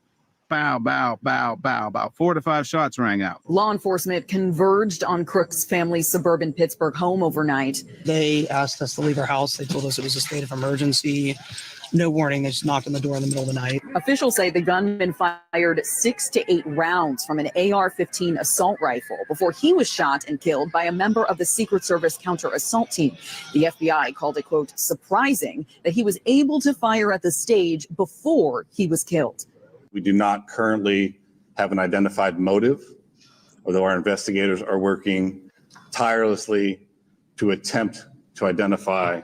Bow, bow, bow, bow. About 4 to 5 shots rang out. Law enforcement converged on Crooks' family's suburban Pittsburgh home overnight. They asked us to leave our house. They told us it was a state of emergency. No warning. They just knocked on the door in the middle of the night. Officials say the gunman fired 6 to 8 rounds from an AR-15 assault rifle before he was shot and killed by a member of the Secret Service counter-assault team. The FBI called it, quote, surprising that he was able to fire at the stage before he was killed. We do not currently have an identified motive, although our investigators are working tirelessly to attempt to identify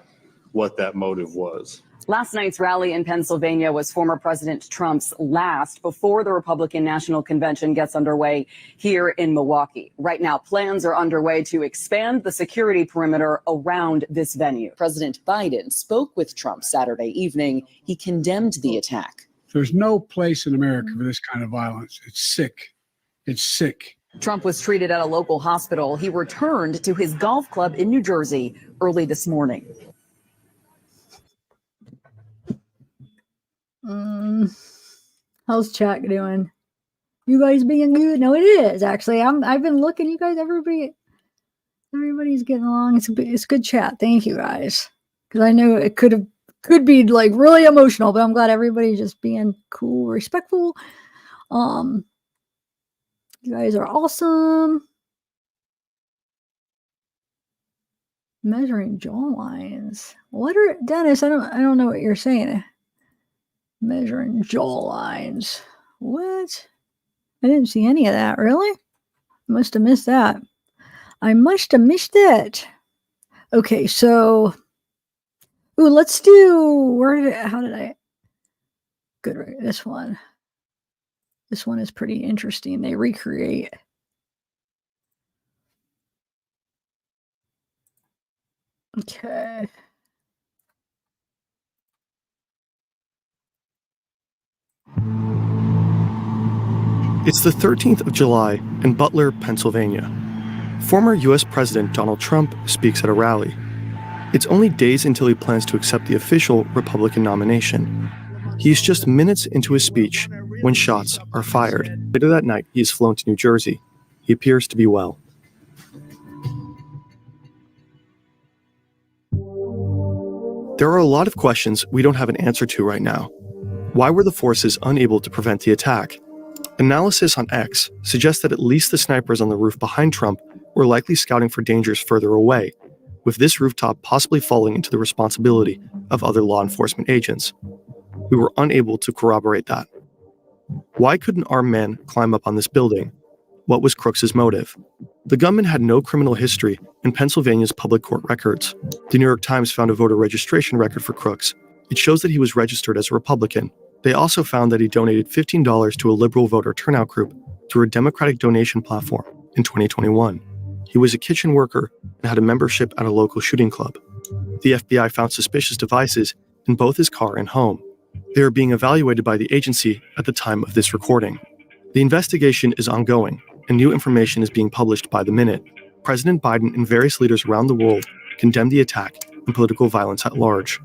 what that motive was. Last night's rally in Pennsylvania was former President Trump's last before the Republican National Convention gets underway here in Milwaukee. Right now, plans are underway to expand the security perimeter around this venue. President Biden spoke with Trump Saturday evening. He condemned the attack. There's no place in America for this kind of violence. It's sick. It's sick. Trump was treated at a local hospital. He returned to his golf club in New Jersey early this morning. How's chat doing? You guys being good? No, it is actually. I've been looking. You guys, everybody's getting along. It's good chat. Thank you guys, because I know it could be like really emotional, but I'm glad everybody's just being cool, respectful. You guys are awesome. Measuring jaw lines. What are Dennis? I don't know what you're saying. Measuring jaw lines. What? I didn't see any of that. Really? Must have missed that. I must have missed it. Okay, so let's do how did I good right, this one. This one is pretty interesting. They recreate. Okay. It's the 13th of July in Butler, Pennsylvania. Former U.S. President Donald Trump speaks at a rally. It's only days until he plans to accept the official Republican nomination. He's just minutes into his speech when shots are fired. Later that night, he is flown to New Jersey. He appears to be well. There are a lot of questions we don't have an answer to right now. Why were the forces unable to prevent the attack? Analysis on X suggests that at least the snipers on the roof behind Trump were likely scouting for dangers further away, with this rooftop possibly falling into the responsibility of other law enforcement agents. We were unable to corroborate that. Why couldn't armed men climb up on this building? What was Crooks' motive? The gunman had no criminal history in Pennsylvania's public court records. The New York Times found a voter registration record for Crooks. It shows that he was registered as a Republican. They also found that he donated $15 to a liberal voter turnout group through a Democratic donation platform in 2021. He was a kitchen worker and had a membership at a local shooting club. The FBI found suspicious devices in both his car and home. They are being evaluated by the agency at the time of this recording. The investigation is ongoing, and new information is being published by the minute. President Biden and various leaders around the world condemned the attack and political violence at large.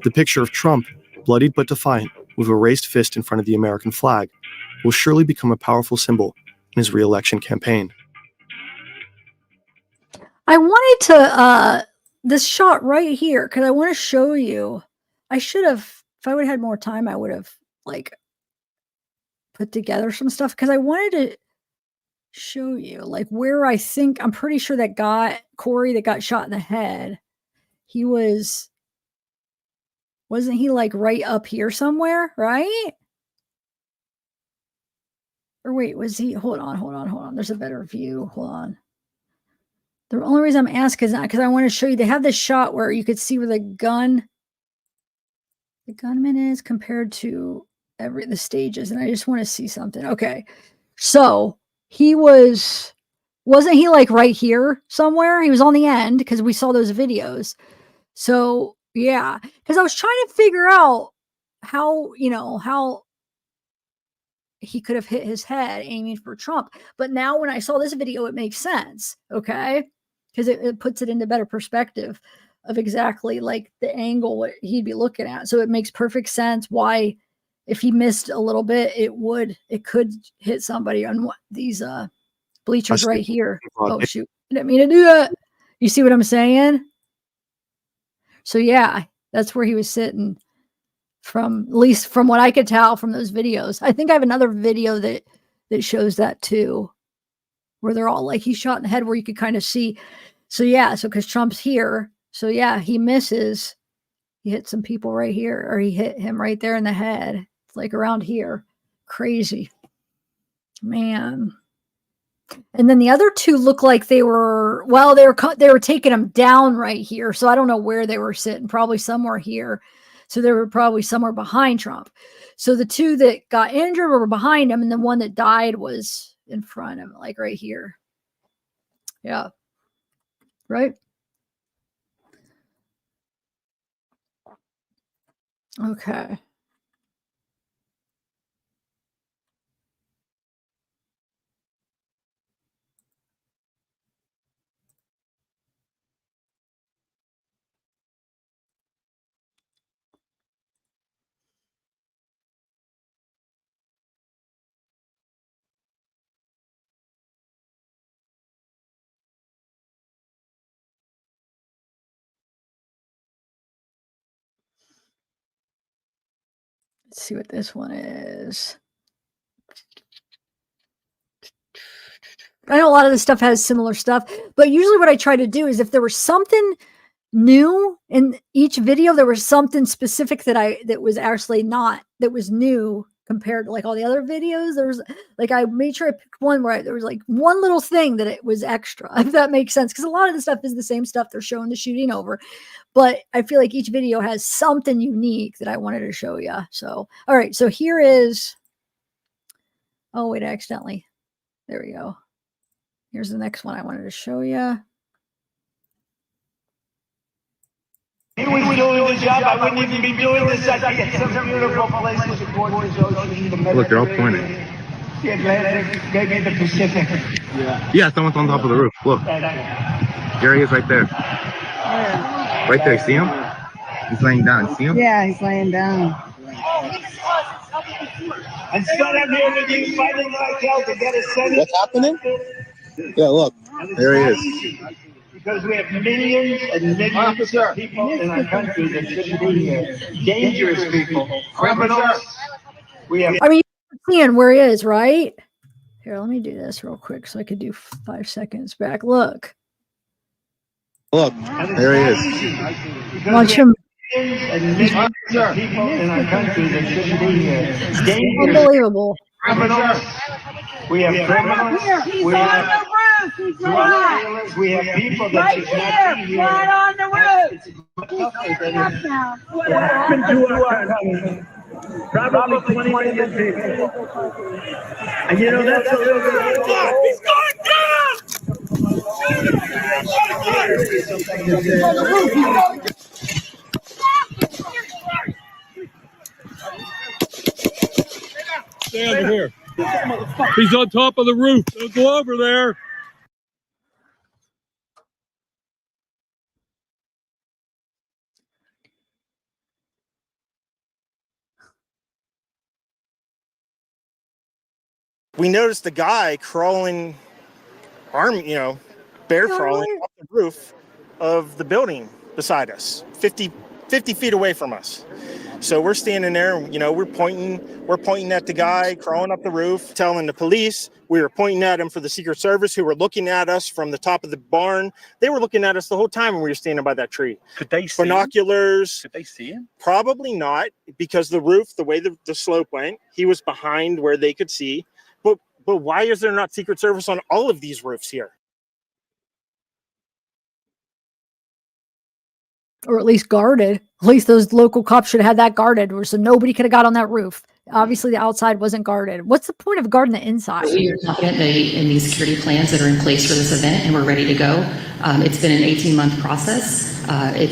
The picture of Trump, bloodied but defiant, with a raised fist in front of the American flag, will surely become a powerful symbol in his re-election campaign. I wanted to this shot right here because I want to show you. I should have, if I would have had more time, I would have like put together some stuff because I wanted to show you like where I think I'm pretty sure that guy Corey that got shot in the head. He wasn't he like right up here somewhere, right? Or wait, was he? Hold on. There's a better view. Hold on. The only reason I'm asking is not because I want to show you. They have this shot where you could see where the gunman is compared to the stages, and I just want to see something. Okay, so he wasn't he like right here somewhere? He was on the end because we saw those videos. So yeah, because I was trying to figure out how he could have hit his head aiming for Trump. But now when I saw this video, it makes sense. Okay. Because it puts it into better perspective of exactly like the angle what he'd be looking at. So it makes perfect sense why if he missed a little bit, it could hit somebody on these bleachers right here. Oh shoot. I didn't mean to do that. You see what I'm saying? So yeah, that's where he was sitting. From at least from what I could tell from those videos. I think I have another video that shows that too, where they're all like he's shot in the head where you could kind of see. So yeah, so because Trump's here, so yeah, he misses. He hit some people right here, or he hit him right there in the head. It's like around here. Crazy. Man. And then the other two look like they were taking him down right here. So I don't know where they were sitting, probably somewhere here. So they were probably somewhere behind Trump. So the two that got injured were behind him, and the one that died was in front of him, like right here. Yeah. Right? Okay. Let's see what this one is. I know a lot of this stuff has similar stuff, but usually what I try to do is if there was something new in each video, there was something specific that was actually not, that was new compared to like all the other videos. There was like, I made sure I picked one where there was like one little thing that it was extra, if that makes sense. Cause a lot of the stuff is the same stuff they're showing the shooting over, but I feel like each video has something unique that I wanted to show you. So, all right. So here is, oh wait, accidentally, there we go. Here's the next one I wanted to show you. If we were doing the job, I wouldn't even be doing this. I'd be at some beautiful place with the gorgeous ocean, the Look, they're all pointing. the Atlantic, maybe the Pacific. Yeah, someone's on top of the roof. Look. There he is right there. Right there, see him? He's laying down. See him? Yeah, he's laying down. Instead I'm here with you fighting like hell to get a sentence. What's happening? Yeah, look. There he is. Because we have millions and millions of people in our country that shouldn't be here. Dangerous people, criminals. We have. I mean, you're seeing where he is, right? Here, let me do this real quick so I could do 5 seconds back. Look. Look. There he is. Watch him. And millions of people in our country that shouldn't be here. Dangerous Unbelievable. criminals. We have criminals. We have drug dealers. We have people that should not be here. Right on the roof. He's coming up now. What happened to our probably 20 million people? And you know, that's a little bit. He's going down! Stay under here. He's on top of the roof. Don't go over there. We noticed the guy crawling, bear crawling off the roof of the building beside us, 50 feet away from us. So we're standing there, we're pointing at the guy crawling up the roof, telling the police. We were pointing at him for the Secret Service, who were looking at us from the top of the barn. They were looking at us the whole time when we were standing by that tree. Could they see binoculars? Could they see him? Probably not, because the roof, the way the slope went, he was behind where they could see. But why is there not Secret Service on all of these roofs here? Or at least guarded. At least those local cops should have had that guarded, so nobody could have got on that roof. Obviously, the outside wasn't guarded. What's the point of guarding the inside? We are confident in these security plans that are in place for this event, and we're ready to go. It's been an 18-month process.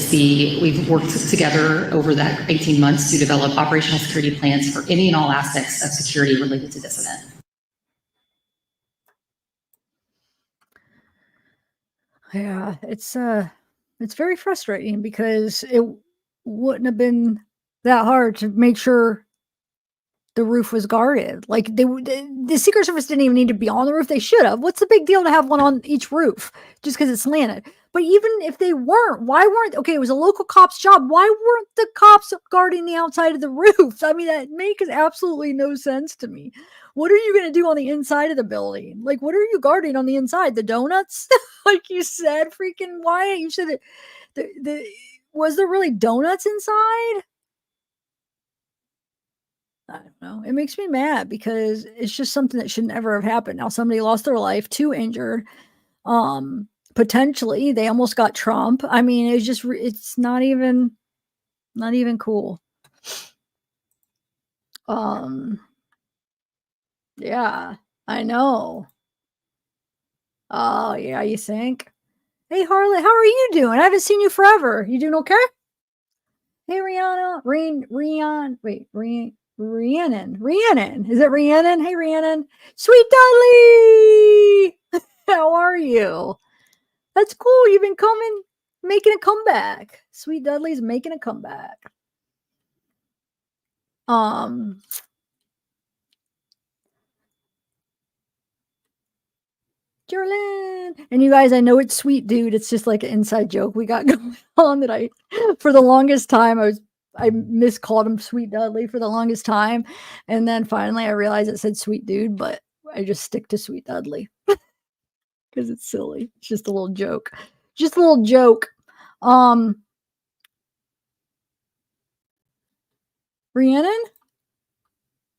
We've worked together over that 18 months to develop operational security plans for any and all aspects of security related to this event. Yeah, it's very frustrating because it wouldn't have been that hard to make sure the roof was guarded. Like the Secret Service didn't even need to be on the roof. They should have. What's the big deal to have one on each roof just because it's slanted? But even if they weren't, okay, it was a local cop's job. Why weren't the cops guarding the outside of the roof? I mean, that makes absolutely no sense to me. What are you going to do on the inside of the building? Like, what are you guarding on the inside? The donuts? Like you said, freaking Wyatt, you said was there really donuts inside? I don't know. It makes me mad because it's just something that should never have happened. Now somebody lost their life, 2 injured. Potentially they almost got Trump. I mean, it's not even cool. Yeah, I know. Oh yeah, you think? Hey Harley, how are you doing? I haven't seen you forever. You doing okay? Hey Rihanna, Rhiannon. Is it Rhiannon? Hey Rhiannon. Sweet Dudley! How are you? That's cool. You've been making a comeback. Sweet Dudley's making a comeback. Jerlyn. And you guys, I know it's Sweet Dude. It's just like an inside joke we got going on that for the longest time, I miscalled him Sweet Dudley for the longest time. And then finally I realized it said Sweet Dude, but I just stick to Sweet Dudley. because it's silly. It's just a little joke. Just a little joke. Rhiannon?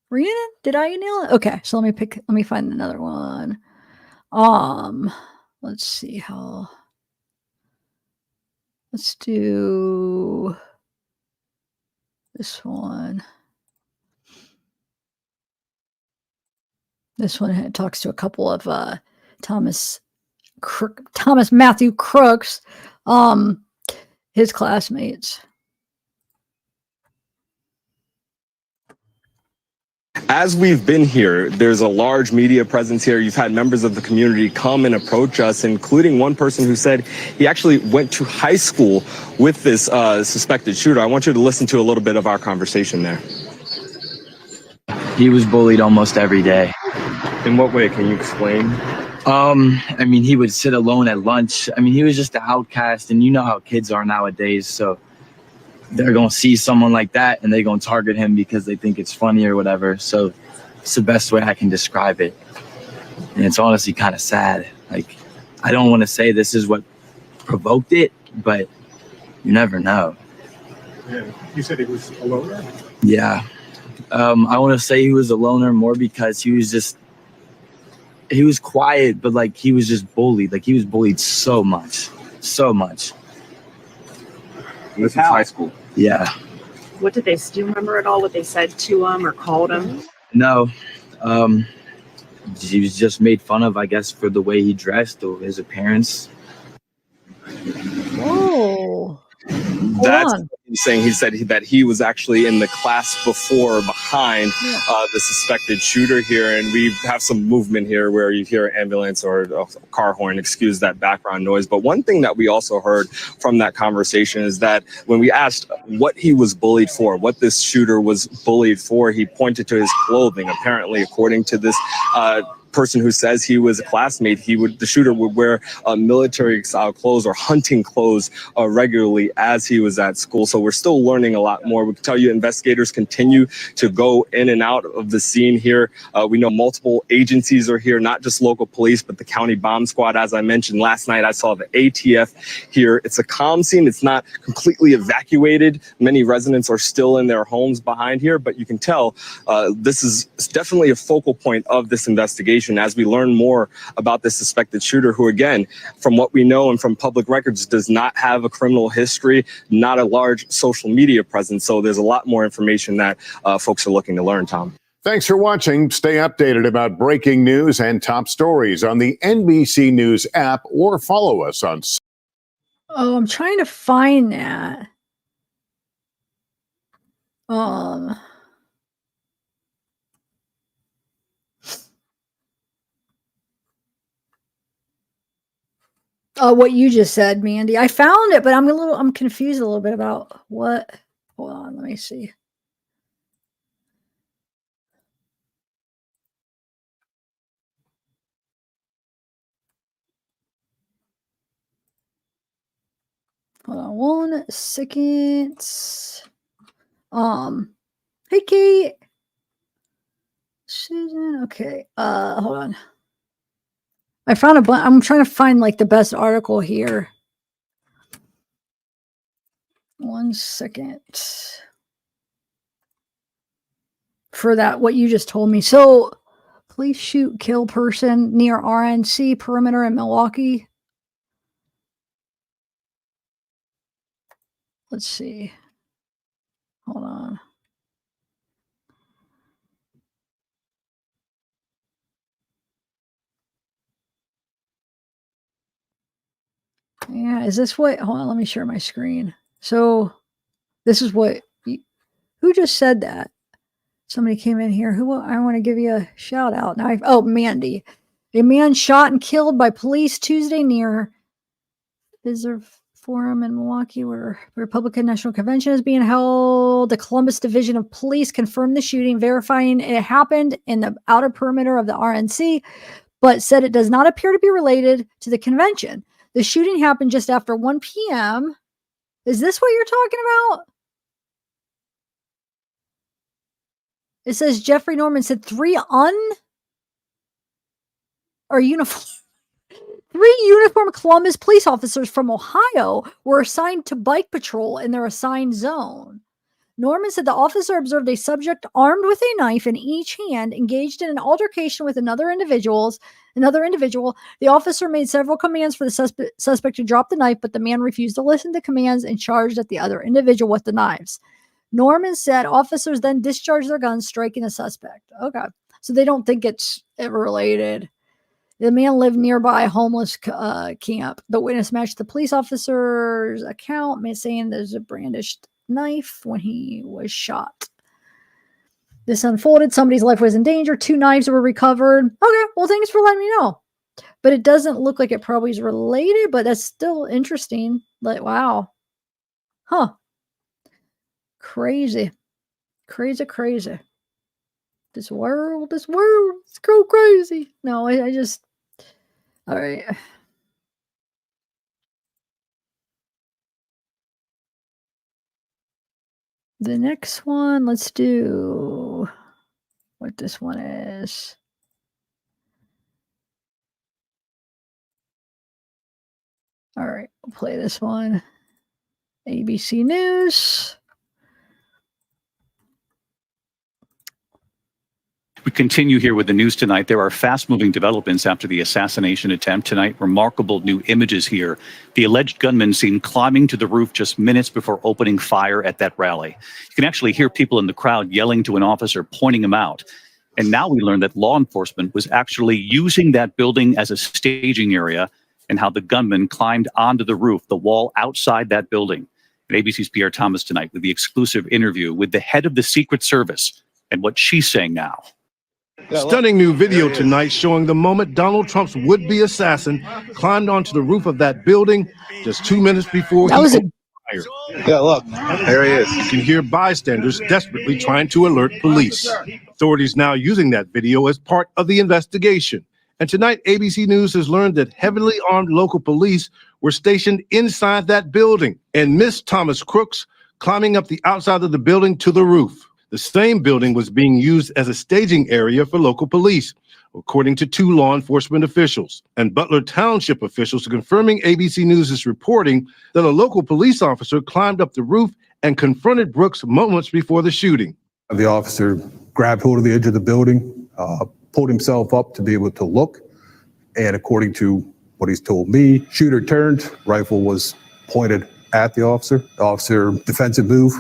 Rhiannon? Did I nail it? Okay, so let me find another one. Let's see how. Let's do this one. This one talks to a couple of Thomas Matthew Crooks, his classmates. As we've been here, there's a large media presence here. You've had members of the community come and approach us, including one person who said he actually went to high school with this suspected shooter. I want you to listen to a little bit of our conversation there. He was bullied almost every day. In what way? Can you explain? I mean, he would sit alone at lunch. I mean, he was just an outcast, and you know how kids are nowadays, so they're going to see someone like that and they're going to target him because they think it's funny or whatever. So it's the best way I can describe it. And it's honestly kind of sad. Like, I don't want to say this is what provoked it, but you never know. Yeah. You said he was a loner? Yeah. I want to say he was a loner more because he was quiet, but like he was just bullied. Like he was bullied so much. This is high school. Yeah. What did they, do you remember at all what they said to him or called him? No. He was just made fun of, I guess, for the way he dressed or his appearance. Whoa. That's what he's saying. He said that he was actually in the class before or behind the suspected shooter here. And we have some movement here where you hear an ambulance or a car horn, excuse that background noise. But one thing that we also heard from that conversation is that when we asked what he was bullied for, what this shooter was bullied for, he pointed to his clothing. Apparently, according to this person who says he was a classmate, the shooter would wear military style clothes or hunting clothes regularly as he was at school. So we're still learning a lot more. We can tell you investigators continue to go in and out of the scene here. We know multiple agencies are here, not just local police, but the county bomb squad. As I mentioned last night, I saw the ATF here. It's a calm scene. It's not completely evacuated. Many residents are still in their homes behind here, but you can tell this is definitely a focal point of this investigation as we learn more about this suspected shooter who, again, from what we know and from public records, does not have a criminal history, not a large social media presence. So there's a lot more information that folks are looking to learn, Tom. Thanks for watching. Stay updated about breaking news and top stories on the NBC News app or follow us on. Oh, I'm trying to find that. What you just said, Mandy. I found it, but I'm confused a little bit about what. Hold on, let me see. Hold on 1 second. Hey Kate. Susan. Okay. Hold on. I found I'm trying to find like the best article here. 1 second. For that, what you just told me. So, police shoot, kill person near RNC perimeter in Milwaukee. Let's see. Hold on. Yeah, is this what? Hold on, let me share my screen. So, this is what. Who just said that? Somebody came in here. Who? I want to give you a shout out. Now, Mandy. A man shot and killed by police Tuesday near Visitor Forum in Milwaukee, where the Republican National Convention is being held. The Columbus Division of Police confirmed the shooting, verifying it happened in the outer perimeter of the RNC, but said it does not appear to be related to the convention. The shooting happened just after 1 p.m. Is this what you're talking about? It says Jeffrey Norman said 3 uniform 3 uniformed Columbus police officers from Ohio were assigned to bike patrol in their assigned zone. Norman said the officer observed a subject armed with a knife in each hand engaged in an altercation with another individual. The officer made several commands for the suspect to drop the knife, but the man refused to listen to commands and charged at the other individual with the knives. Norman said officers then discharged their guns, striking the suspect. Okay, so they don't think it's related. The man lived nearby a homeless camp. The witness matched the police officer's account, saying there's a brandished knife when he was shot. This unfolded. Somebody's life was in danger. 2 knives were recovered. Okay, well, thanks for letting me know. But it doesn't look like it probably is related, but that's still interesting. Like, wow. Huh. Crazy. Crazy. This world, it's go crazy. No, I just, all right. The next one, let's do what this one is. All right, we'll play this one. ABC News. We continue here with the news tonight. There are fast-moving developments after the assassination attempt tonight. Remarkable new images here. The alleged gunman seen climbing to the roof just minutes before opening fire at that rally. You can actually hear people in the crowd yelling to an officer, pointing him out. And now we learn that law enforcement was actually using that building as a staging area, and how the gunman climbed onto the roof, the wall outside that building. And ABC's Pierre Thomas tonight with the exclusive interview with the head of the Secret Service and what she's saying now. Stunning new video tonight showing the moment Donald Trump's would-be assassin climbed onto the roof of that building just 2 minutes before he opened fire. Yeah, look, there he is. You can hear bystanders desperately trying to alert police. Authorities now using that video as part of the investigation. And tonight, ABC News has learned that heavily armed local police were stationed inside that building and missed Thomas Crooks climbing up the outside of the building to the roof. The same building was being used as a staging area for local police, according to 2 law enforcement officials. And Butler Township officials are confirming ABC News' reporting that a local police officer climbed up the roof and confronted Brooks moments before the shooting. The officer grabbed hold of the edge of the building, pulled himself up to be able to look. And according to what he's told me, shooter turned, rifle was pointed at the officer. The officer, defensive move,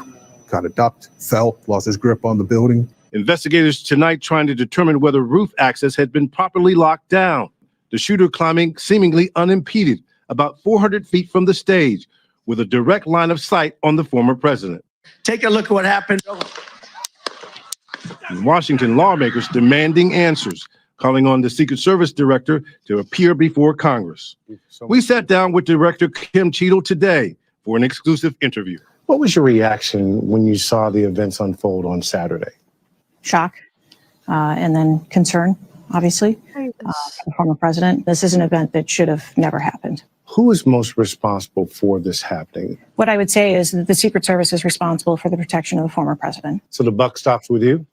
kind of ducked, fell, lost his grip on the building. Investigators tonight trying to determine whether roof access had been properly locked down. The shooter climbing seemingly unimpeded, about 400 feet from the stage, with a direct line of sight on the former president. Take a look at what happened. In Washington, lawmakers demanding answers, calling on the Secret Service director to appear before Congress. We sat down with Director Kim Cheadle today for an exclusive interview. What was your reaction when you saw the events unfold on Saturday? Shock, and then concern, obviously, for the former president. This is an event that should have never happened. Who is most responsible for this happening? What I would say is that the Secret Service is responsible for the protection of the former president. So the buck stops with you?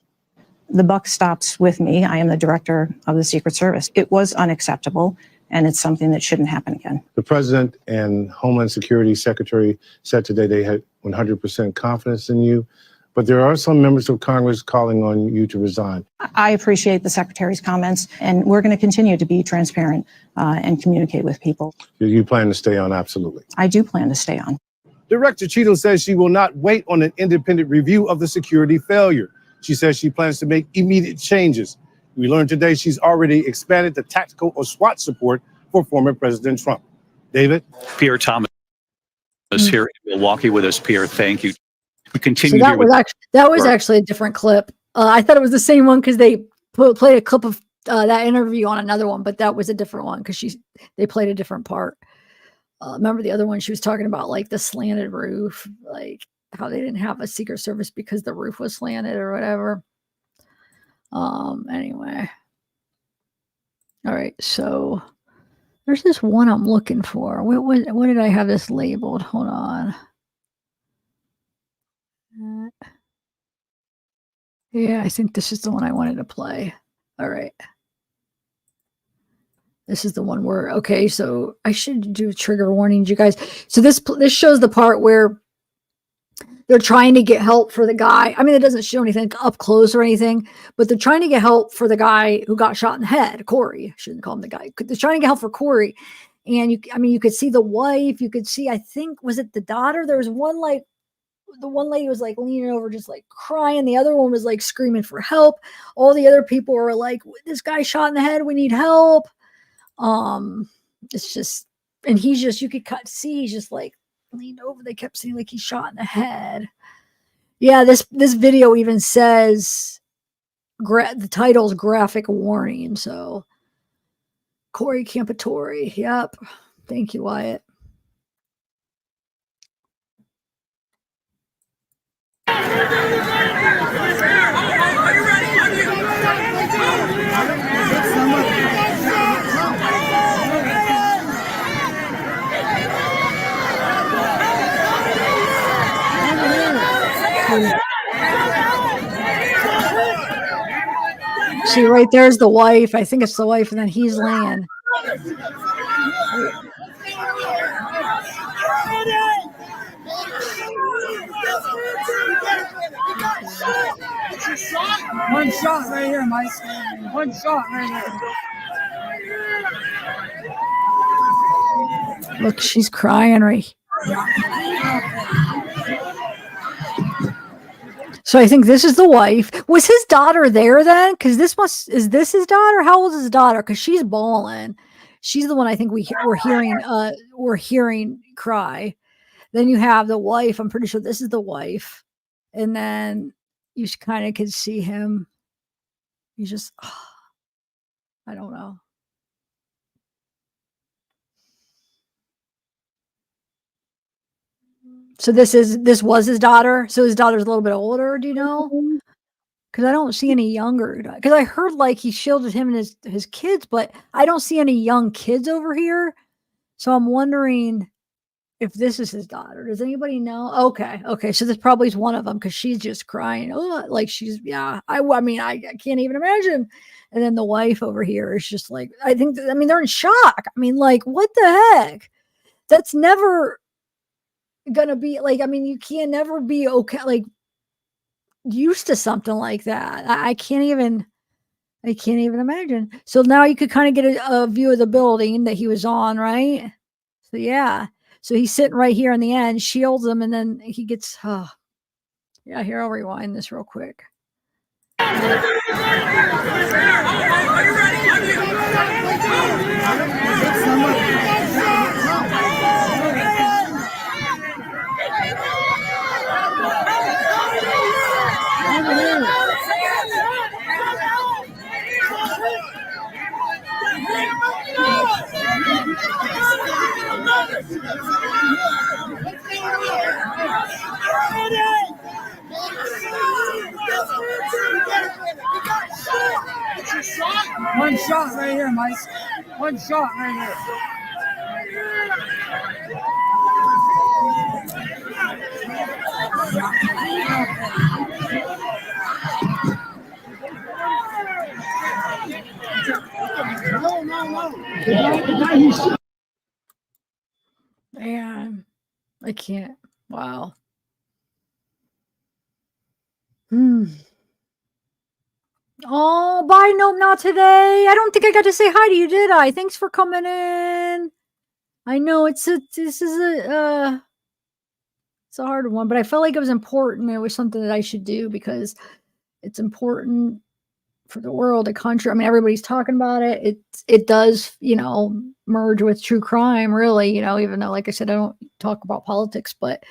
The buck stops with me. I am the director of the Secret Service. It was unacceptable, and it's something that shouldn't happen again. The president and Homeland Security Secretary said today they had 100% confidence in you, but there are some members of Congress calling on you to resign. I appreciate the Secretary's comments, and we're going to continue to be transparent and communicate with people. You plan to stay on? Absolutely. I do plan to stay on. Director Cheadle says she will not wait on an independent review of the security failure. She says she plans to make immediate changes. We learned today she's already expanded the tactical or SWAT support for former President Trump. David? Pierre Thomas is here in Milwaukee with us. Pierre, thank you. We continue. So that was actually a different clip. I thought it was the same one because they played a clip of that interview on another one, but that was a different one because they played a different part. Remember the other one? She was talking about like the slanted roof, like how they didn't have a Secret Service because the roof was slanted or whatever. Anyway. All right, so there's this one I'm looking for. What did I have this labeled? Hold on. Yeah, I think this is the one I wanted to play. All right. This is the one where, okay, so I should do trigger warnings, you guys. So this shows the part where they're trying to get help for the guy. I mean, it doesn't show anything up close or anything, but they're trying to get help for the guy who got shot in the head, Corey. I shouldn't call him the guy. They're trying to get help for Corey. And you could see the wife. You could see, I think, was it the daughter? There was one, like, the one lady was like leaning over, just like crying. The other one was like screaming for help. All the other people were like, this guy shot in the head. We need help. It's just, and he's just, you could see he's just like leaned over. They kept saying like he's shot in the head. Yeah, this video even says the title's graphic warning. So Corey Campitori. Yep. Thank you, Wyatt. See, right there's the wife. I think it's the wife, and then he's laying. One shot right here, Mike. One shot right here. Look, she's crying right. So I think this is the wife. Was his daughter there then? Because is this his daughter? How old is his daughter? Because she's bawling. She's the one I think we're hearing cry. Then you have the wife. I'm pretty sure this is the wife. And then you kind of can see him. He's just, I don't know. So this was his daughter. So his daughter's a little bit older. Do you know? Because I don't see any younger. Because I heard like he shielded him and his kids, but I don't see any young kids over here. So I'm wondering if this is his daughter. Does anybody know? Okay. So this probably is one of them because she's just crying. Oh, like she's, yeah. I mean, I can't even imagine. And then the wife over here is just like, I mean, they're in shock. I mean, like, what the heck? That's never gonna be like, I mean, you can't never be okay, like used to something like that. I can't even imagine. So now you could kind of get a view of the building that he was on, right? So yeah. So he's sitting right here in the end, shields him, and then he gets, yeah, here, I'll rewind this real quick. One shot right here, Mike. One shot right here. Man, I can't. Wow. Oh, bye. Nope, not today. I don't think I got to say hi to you, did I? Thanks for coming in. I know it's a hard one, but I felt like it was important. It was something that I should do because it's important for the world, the country. I mean, everybody's talking about it. It does, merge with true crime, really, even though, like I said, I don't talk about politics, but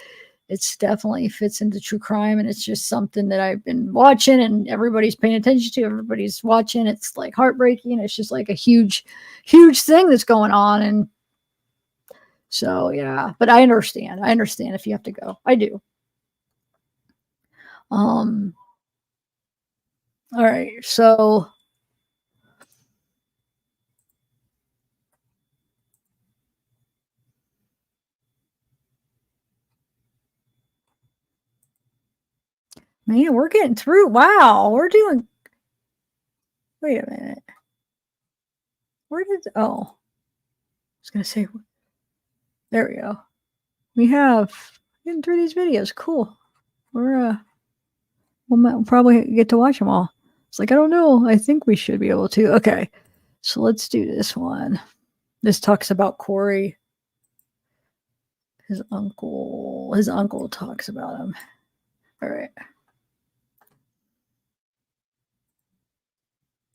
it's definitely fits into true crime. And it's just something that I've been watching and everybody's paying attention to. Everybody's watching. It's like heartbreaking. It's just like a huge, huge thing that's going on. And so, yeah, but I understand if you have to go. I do. All right. So man, we're getting through. Wow. We're doing, wait a minute. Where did, oh, I was going to say, there we go. We have getting through these videos. Cool. We'll probably get to watch them all. It's like, I don't know. I think we should be able to. Okay. So let's do this one. This talks about Corey. His uncle talks about him. All right.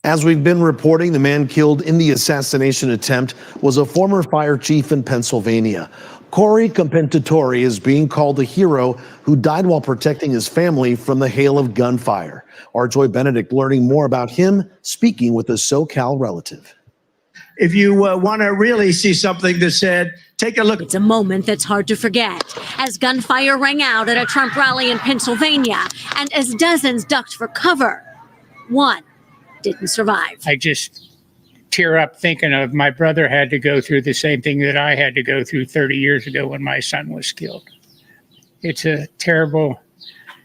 As we've been reporting, the man killed in the assassination attempt was a former fire chief in Pennsylvania. Corey Compentatore is being called a hero who died while protecting his family from the hail of gunfire. Our Joy Benedict learning more about him, speaking with a SoCal relative. If you want to really see something that said, take a look. It's a moment that's hard to forget as gunfire rang out at a Trump rally in Pennsylvania and as dozens ducked for cover. One didn't survive. I just tear up thinking of my brother had to go through the same thing that I had to go through 30 years ago when my son was killed. It's a terrible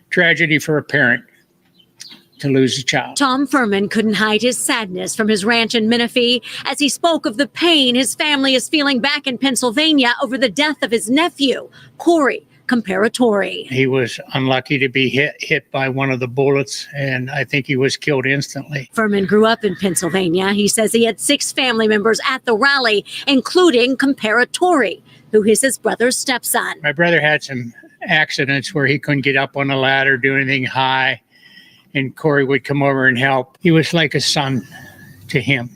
tragedy for a parent to lose a child. Tom Furman couldn't hide his sadness from his ranch in Menifee as he spoke of the pain his family is feeling back in Pennsylvania over the death of his nephew, Corey Compentatore. He was unlucky to be hit by one of the bullets, and I think he was killed instantly. Furman grew up in Pennsylvania. He says he had 6 family members at the rally, including Compentatore, who is his brother's stepson. My brother had some accidents where he couldn't get up on a ladder, do anything high, and Corey would come over and help. He was like a son to him,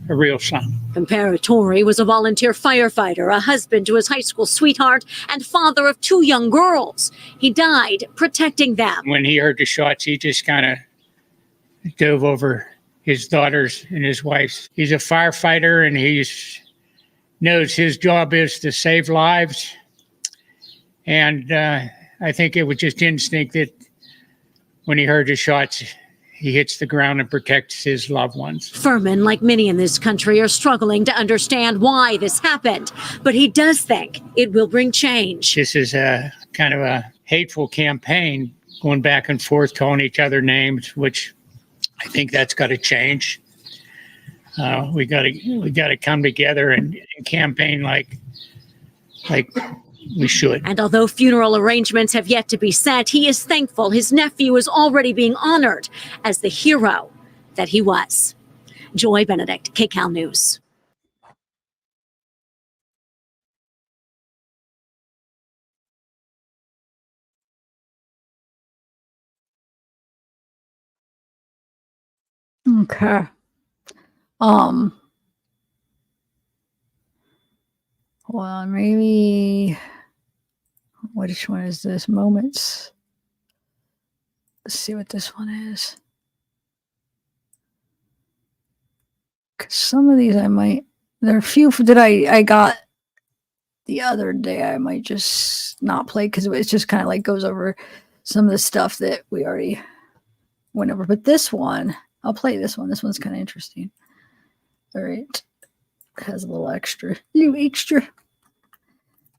a real son. Compentatore was a volunteer firefighter, a husband to his high school sweetheart, and father of 2 young girls. He died protecting them. When he heard the shots, he just kind of dove over his daughters and his wife. He's a firefighter, and he knows his job is to save lives. And I think it was just instinct that when he heard the shots, he hits the ground and protects his loved ones. Furman, like many in this country, are struggling to understand why this happened, but he does think it will bring change. This is a kind of a hateful campaign, going back and forth, calling each other names, which I think that's got to change. We got to come together and campaign like we should. And although funeral arrangements have yet to be set, he is thankful his nephew is already being honored as the hero that he was. Joy Benedict, KCAL News. Okay. Hold on, maybe. Which one is this? Moments. Let's see what this one is. 'Cause some of these I might. There are a few that I got the other day. I might just not play because it's just kind of like goes over some of the stuff that we already went over. But this one, I'll play this one. This one's kind of interesting. All right. It has a little extra.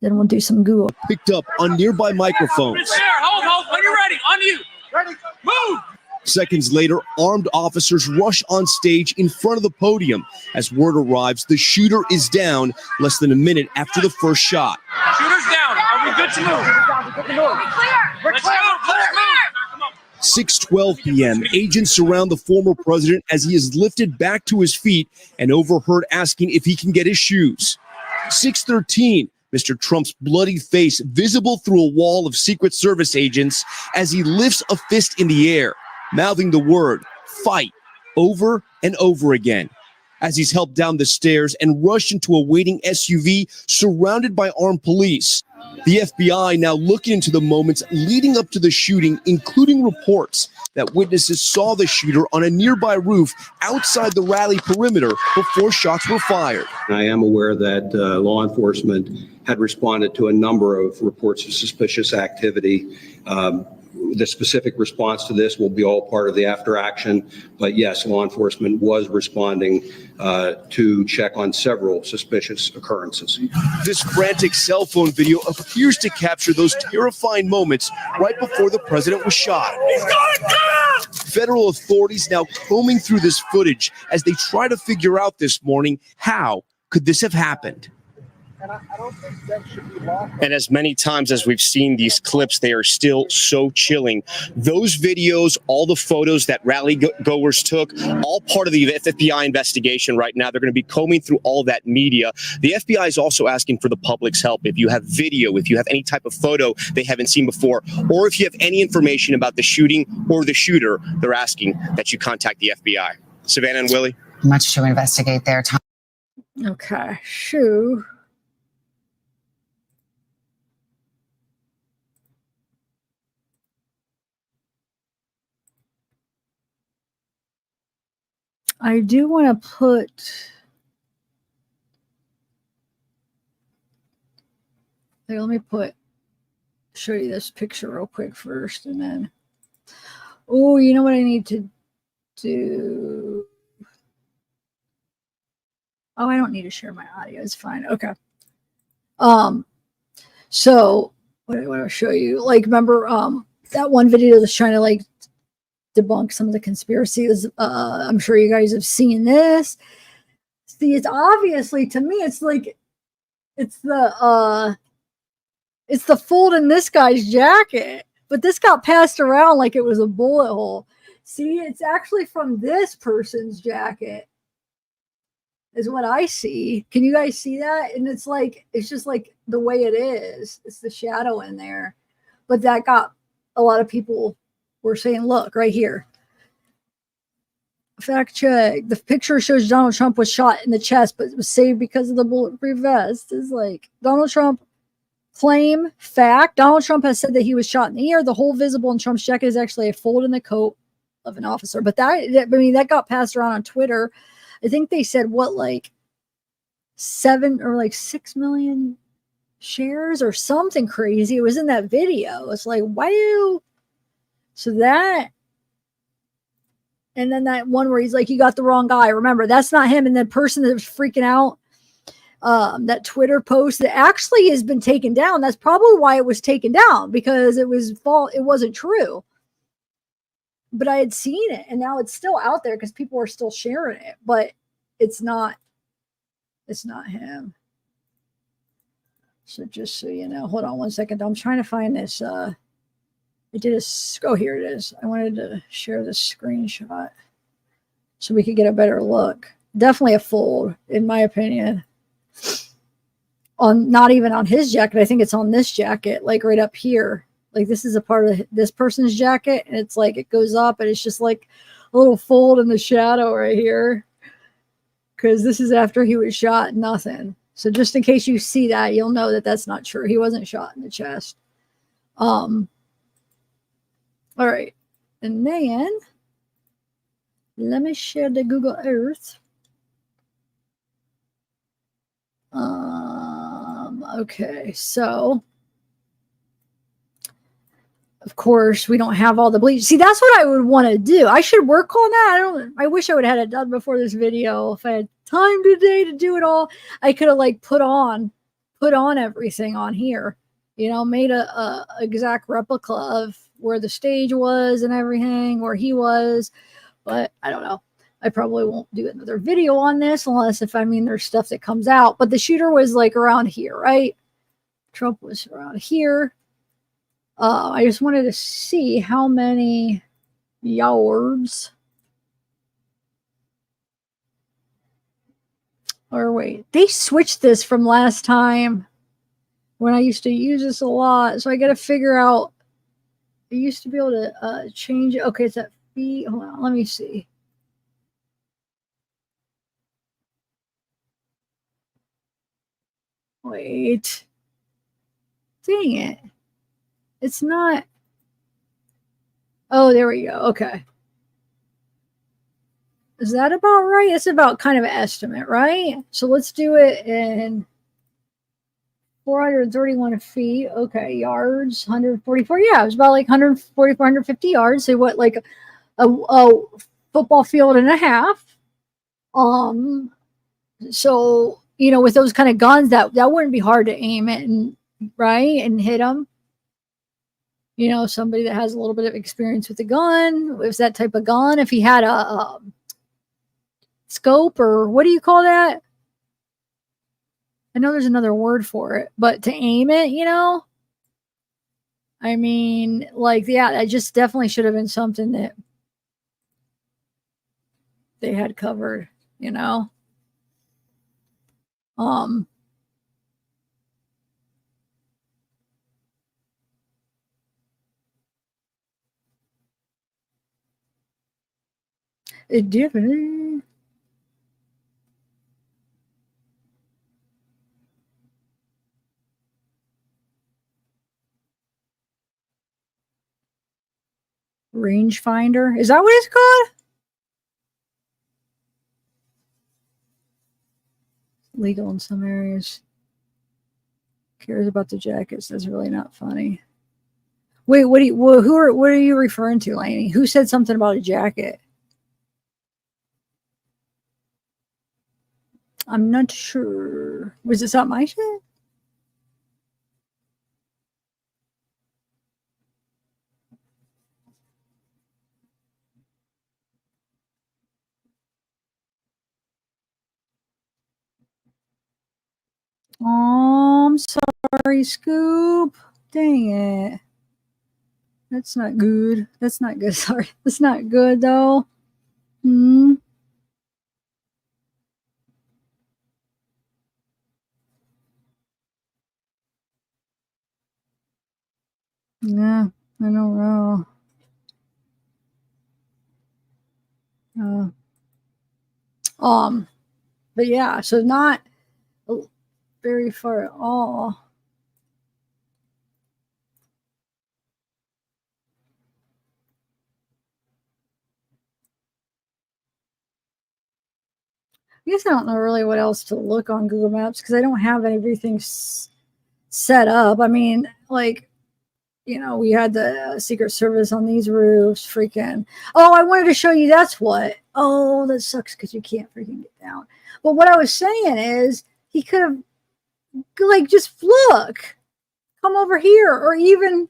Then we'll do some Google. Picked up on nearby microphones. Hold, when you're ready, on you. Ready, move! Seconds later, armed officers rush on stage in front of the podium. As word arrives, the shooter is down less than a minute after the first shot. Shooter's down. Are we good to move? Let's go. 6:12 p.m., agents surround the former president as he is lifted back to his feet and overheard asking if he can get his shoes. 6:13, Mr. Trump's bloody face visible through a wall of Secret Service agents as he lifts a fist in the air, mouthing the word, fight, over and over again. As he's helped down the stairs and rushed into a waiting SUV surrounded by armed police. The FBI now looking into the moments leading up to the shooting, including reports that witnesses saw the shooter on a nearby roof outside the rally perimeter before shots were fired. I am aware that law enforcement had responded to a number of reports of suspicious activity. The specific response to this will be all part of the after action. But yes, law enforcement was responding to check on several suspicious occurrences. This frantic cell phone video appears to capture those terrifying moments right before the president was shot. He's going down! Federal authorities now combing through this footage as they try to figure out this morning, how could this have happened? And as many times as we've seen these clips, they are still so chilling. Those videos, all the photos that rally goers took, all part of the FBI investigation right now. They're going to be combing through all that media. The FBI is also asking for the public's help. If you have video, if you have any type of photo they haven't seen before, or if you have any information about the shooting or the shooter, they're asking that you contact the FBI. Savannah and Willie. Much to investigate there. Okay, shoo. I do want to let me show you this picture real quick first, and then, oh, you know what I need to do? Oh, I don't need to share my audio. It's fine. Okay. So what I want to show you, like, remember, that one video that's trying to like debunk some of the conspiracies. I'm sure you guys have seen this. See, it's obviously, to me, it's like, it's the fold in this guy's jacket, but this got passed around like it was a bullet hole. See, it's actually from this person's jacket is what I see. Can you guys see that? And it's like, it's just like the way it is. It's the shadow in there. But that got a lot of people were saying, look, right here. Fact check. The picture shows Donald Trump was shot in the chest, but was saved because of the bulletproof vest. It's like Donald Trump claim fact. Donald Trump has said that he was shot in the ear. The hole visible in Trump's jacket is actually a fold in the coat of an officer. But that got passed around on Twitter. I think they said like 7 or like 6 million shares or something crazy. It was in that video. It's like, wow. So that, and then that one where he's like, you got the wrong guy. Remember, that's not him. And the person that was freaking out, that Twitter post that actually has been taken down. That's probably why it was taken down, because it was false. It wasn't true. But I had seen it, and now it's still out there because people are still sharing it, but it's not him. So just so you know, hold on one second. I'm trying to find this. Oh, here it is. I wanted to share this screenshot so we could get a better look. Definitely a fold, in my opinion. Not even on his jacket. I think it's on this jacket, like right up here. Like this is a part of this person's jacket, and it's like it goes up, and it's just like a little fold in the shadow right here. Because this is after he was shot, nothing. So just in case you see that, you'll know that that's not true. He wasn't shot in the chest. All right. And then let me share the Google Earth. Okay, so of course we don't have all the bleach. See, that's what I would want to do. I should work on that. I wish I would have had it done before this video. If I had time today to do it all, I could have like put on everything on here, you know, made a exact replica of where the stage was and everything, where he was. But I don't know. I probably won't do another video on this unless there's stuff that comes out. But the shooter was like around here, right? Trump was around here. I just wanted to see how many yards. Or wait, they switched this from last time when I used to use this a lot. So I got to figure out. I used to be able to change it. Okay, it's at feet. Hold on, let me see. Wait. Dang it. It's not. Oh, there we go. Okay. Is that about right? It's about kind of an estimate, right? So let's do it in 431 feet. Okay, yards, 144. Yeah, it was about like 144, 150 yards. So what, like a football field and a half. So, you know, with those kind of guns, that wouldn't be hard to aim it and right and hit them. you know, somebody that has a little bit of experience with the gun, if that type of gun, if he had a scope, or what do you call that? I know there's another word for it, but to aim it, you know, I mean, like, yeah, that just definitely should have been something that they had covered, you know. It definitely. Rangefinder, is that what it's called? Legal in some areas. Cares about the jackets. That's really not funny. Wait, what are you referring to, Lainey? Who said something about a jacket? I'm not sure. Was this not my shit? Oh, I'm sorry, Scoop. Dang it. That's not good. That's not good. Sorry. That's not good, though. Hmm. Yeah, I don't know. But yeah, so not very far at all. I guess I don't know really what else to look on Google Maps because I don't have everything set up. I mean, like, you know, we had the Secret Service on these roofs, freaking. Oh, I wanted to show you. That's what. Oh, that sucks because you can't freaking get down. But what I was saying is he could have, like, just look, come over here, or even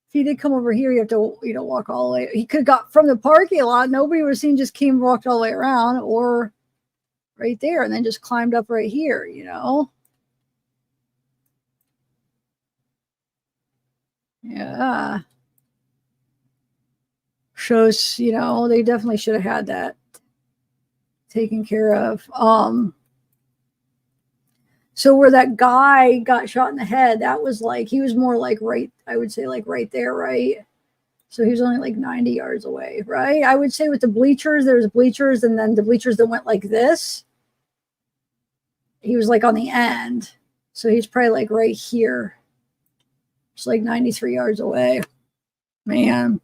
if he did come over here, you have to, you know, walk all the way. He could have got from the parking lot. Nobody would have seen, just came, walked all the way around, or right there, and then just climbed up right here, you know? Yeah. Shows, you know, they definitely should have had that taken care of. So where that guy got shot in the head, that was like, he was more like right, I would say like right there, right? So he was only like 90 yards away, right? I would say with the bleachers, there's bleachers, and then the bleachers that went like this, he was like on the end. So he's probably like right here. It's like 93 yards away. Man.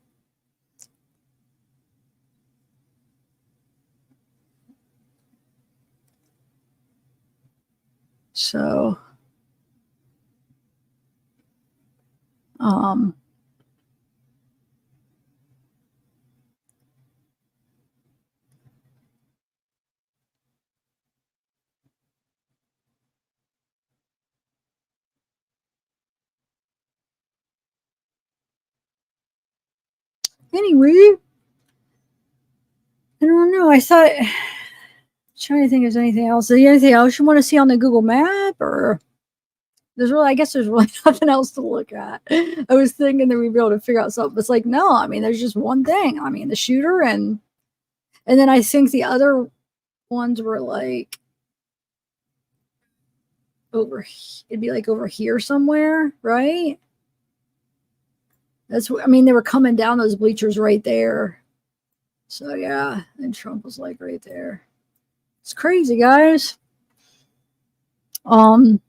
So, anyway, I don't know. I thought, trying to think if there's anything else. Is there anything else you want to see on the Google map, or there's really, I guess there's really nothing else to look at. I was thinking that we'd be able to figure out something. It's like, no, I mean, there's just one thing. I mean, the shooter, and then I think the other ones were like over, it'd be like over here somewhere, right? That's what I mean. They were coming down those bleachers right there. So yeah, and Trump was like right there. It's crazy, guys. Can't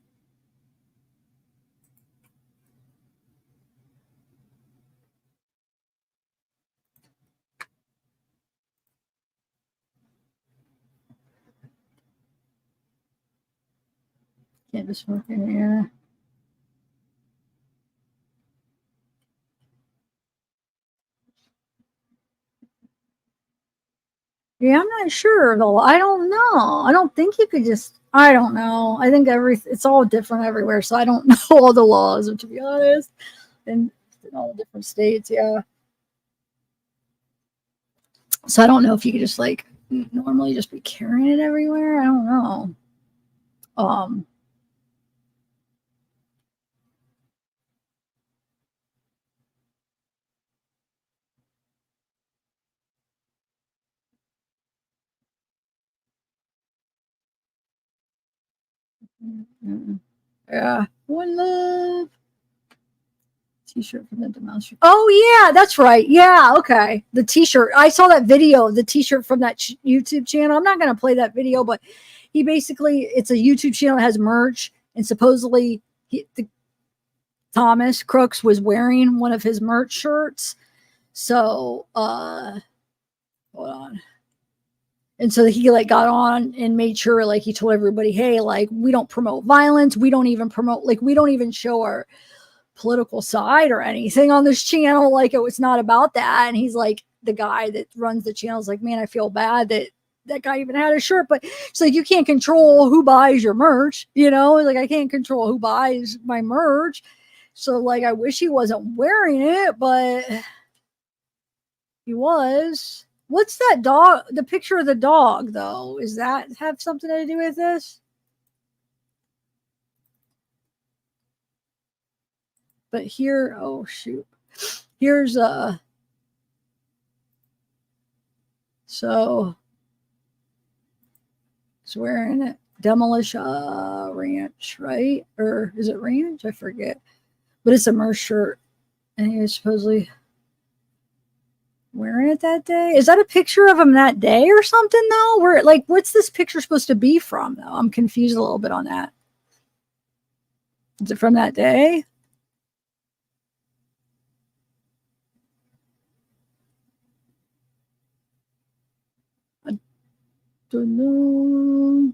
just smoke in here. Yeah, I'm not sure though. I don't know. I don't think you could just, I don't know. I think it's all different everywhere. So I don't know all the laws, to be honest. And in all the different states. Yeah. So I don't know if you could just like normally just be carrying it everywhere. I don't know. Yeah. One love. T-shirt from the demonstration. Oh yeah, that's right. Yeah, okay. The T-shirt. I saw that video. The T-shirt from that YouTube channel. I'm not gonna play that video, but he basically it's a YouTube channel that has merch, and supposedly Thomas Crooks was wearing one of his merch shirts. So hold on. And so he like got on and made sure like he told everybody, hey, like we don't promote violence. We don't even promote we don't even show our political side or anything on this channel. Like it was not about that. And he's like the guy that runs the channel is like, man, I feel bad that that guy even had a shirt, but it's like you can't control who buys your merch, you know, like I can't control who buys my merch. So like I wish he wasn't wearing it, but he was. What's that dog? The picture of the dog, though, is that have something to do with this? But here, oh shoot, here's so it's wearing it. Demolish Ranch, right? Or is it Ranch? I forget. But it's a merch shirt, and he was supposedly wearing it that day. Is that a picture of him that day or something though? Where like what's this picture supposed to be from though? I'm confused a little bit on that. Is it from that day? I don't know.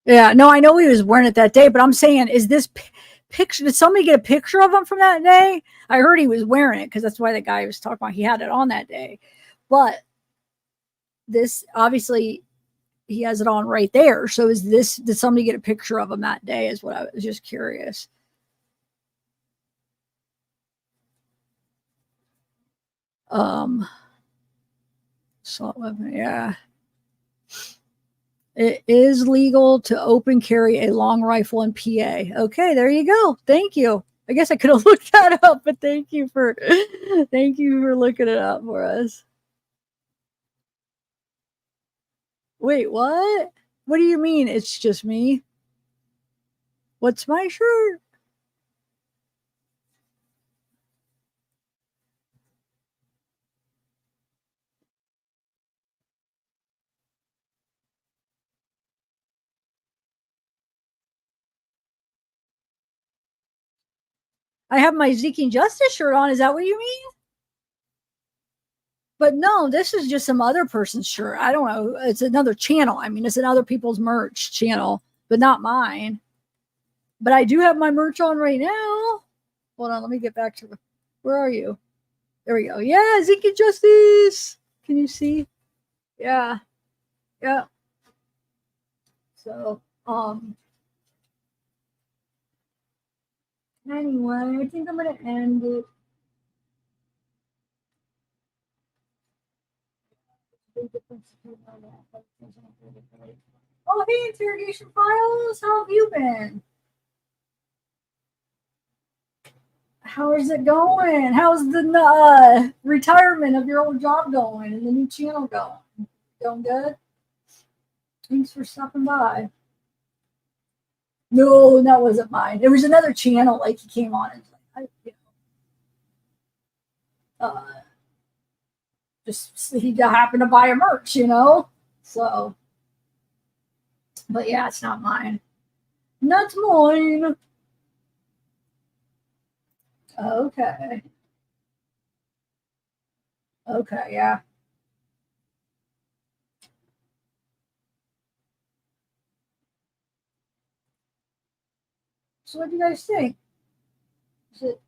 Yeah, no, I know he was wearing it that day, but I'm saying, is this picture? Did somebody get a picture of him from that day? I heard he was wearing it because that's why the guy was talking about he had it on that day. But this obviously he has it on right there. So is this? Did somebody get a picture of him that day? Is what I was just curious. So yeah. It is legal to open carry a long rifle in PA. Okay, there you go. Thank you. I guess I could have looked that up, but thank you for looking it up for us. Wait, what? What do you mean it's just me? What's my shirt? I have my Seeking Justice shirt on. Is that what you mean? But no, this is just some other person's shirt. I don't know. It's another channel. I mean, it's another people's merch channel, but not mine. But I do have my merch on right now. Hold on, let me get back to where are you? There we go. Yeah, Seeking Justice. Can you see? Yeah. Yeah. So, anyway, I think I'm gonna end it. Oh, hey, Interrogation Files. How have you been? How is it going? How's the retirement of your old job going and the new channel going? Going good? Thanks for stopping by. No, that wasn't mine. It was another channel. Like he came on and just he happened to buy a merch, you know. So, but yeah, it's not mine. Not mine. Okay. Okay, yeah. So what do you guys think? Is it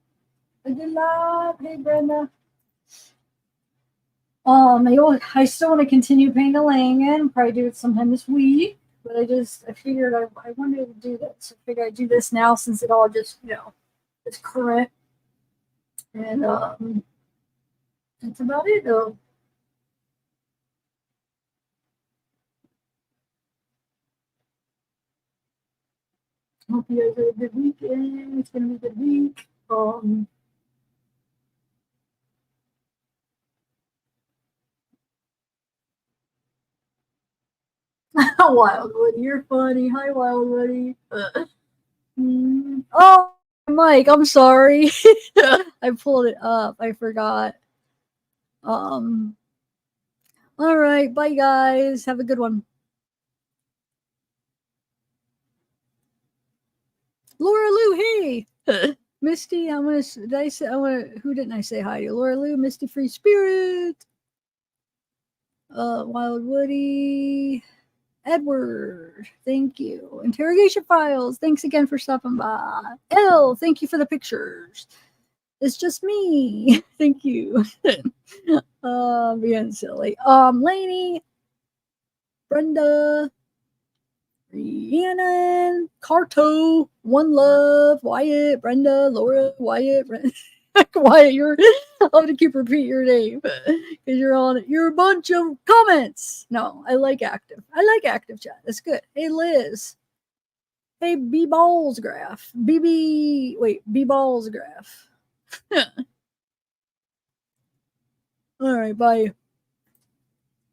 a good live? Hey, Brenda. I still want to continue painting the laying-in. Probably do it sometime this week. But I figured I wanted to do this. So I figured I'd do this now since it all just, is current. And that's about it, though. Hope you guys have a good weekend. It's gonna be a good week. Wildwood, you're funny. Hi, Wildwoody. Oh, Mike, I'm sorry. I pulled it up. I forgot. All right, bye guys. Have a good one. Laura Lou, hey. Misty, who didn't I say hi to? Laura Lou, Misty Free Spirit. Wild Woody. Edward, thank you. Interrogation Files, thanks again for stopping by. Elle, thank you for the pictures. It's just me. Thank you. Being silly. Lainey, Brenda, Rhiannon, Carto, One Love, Wyatt, Brenda, Laura, Wyatt, Wyatt, I'll have to keep repeating your name because you're a bunch of comments. No, I like active chat. That's good. Hey, Liz. Hey, B Balls Graph. B Balls Graph. All right, bye.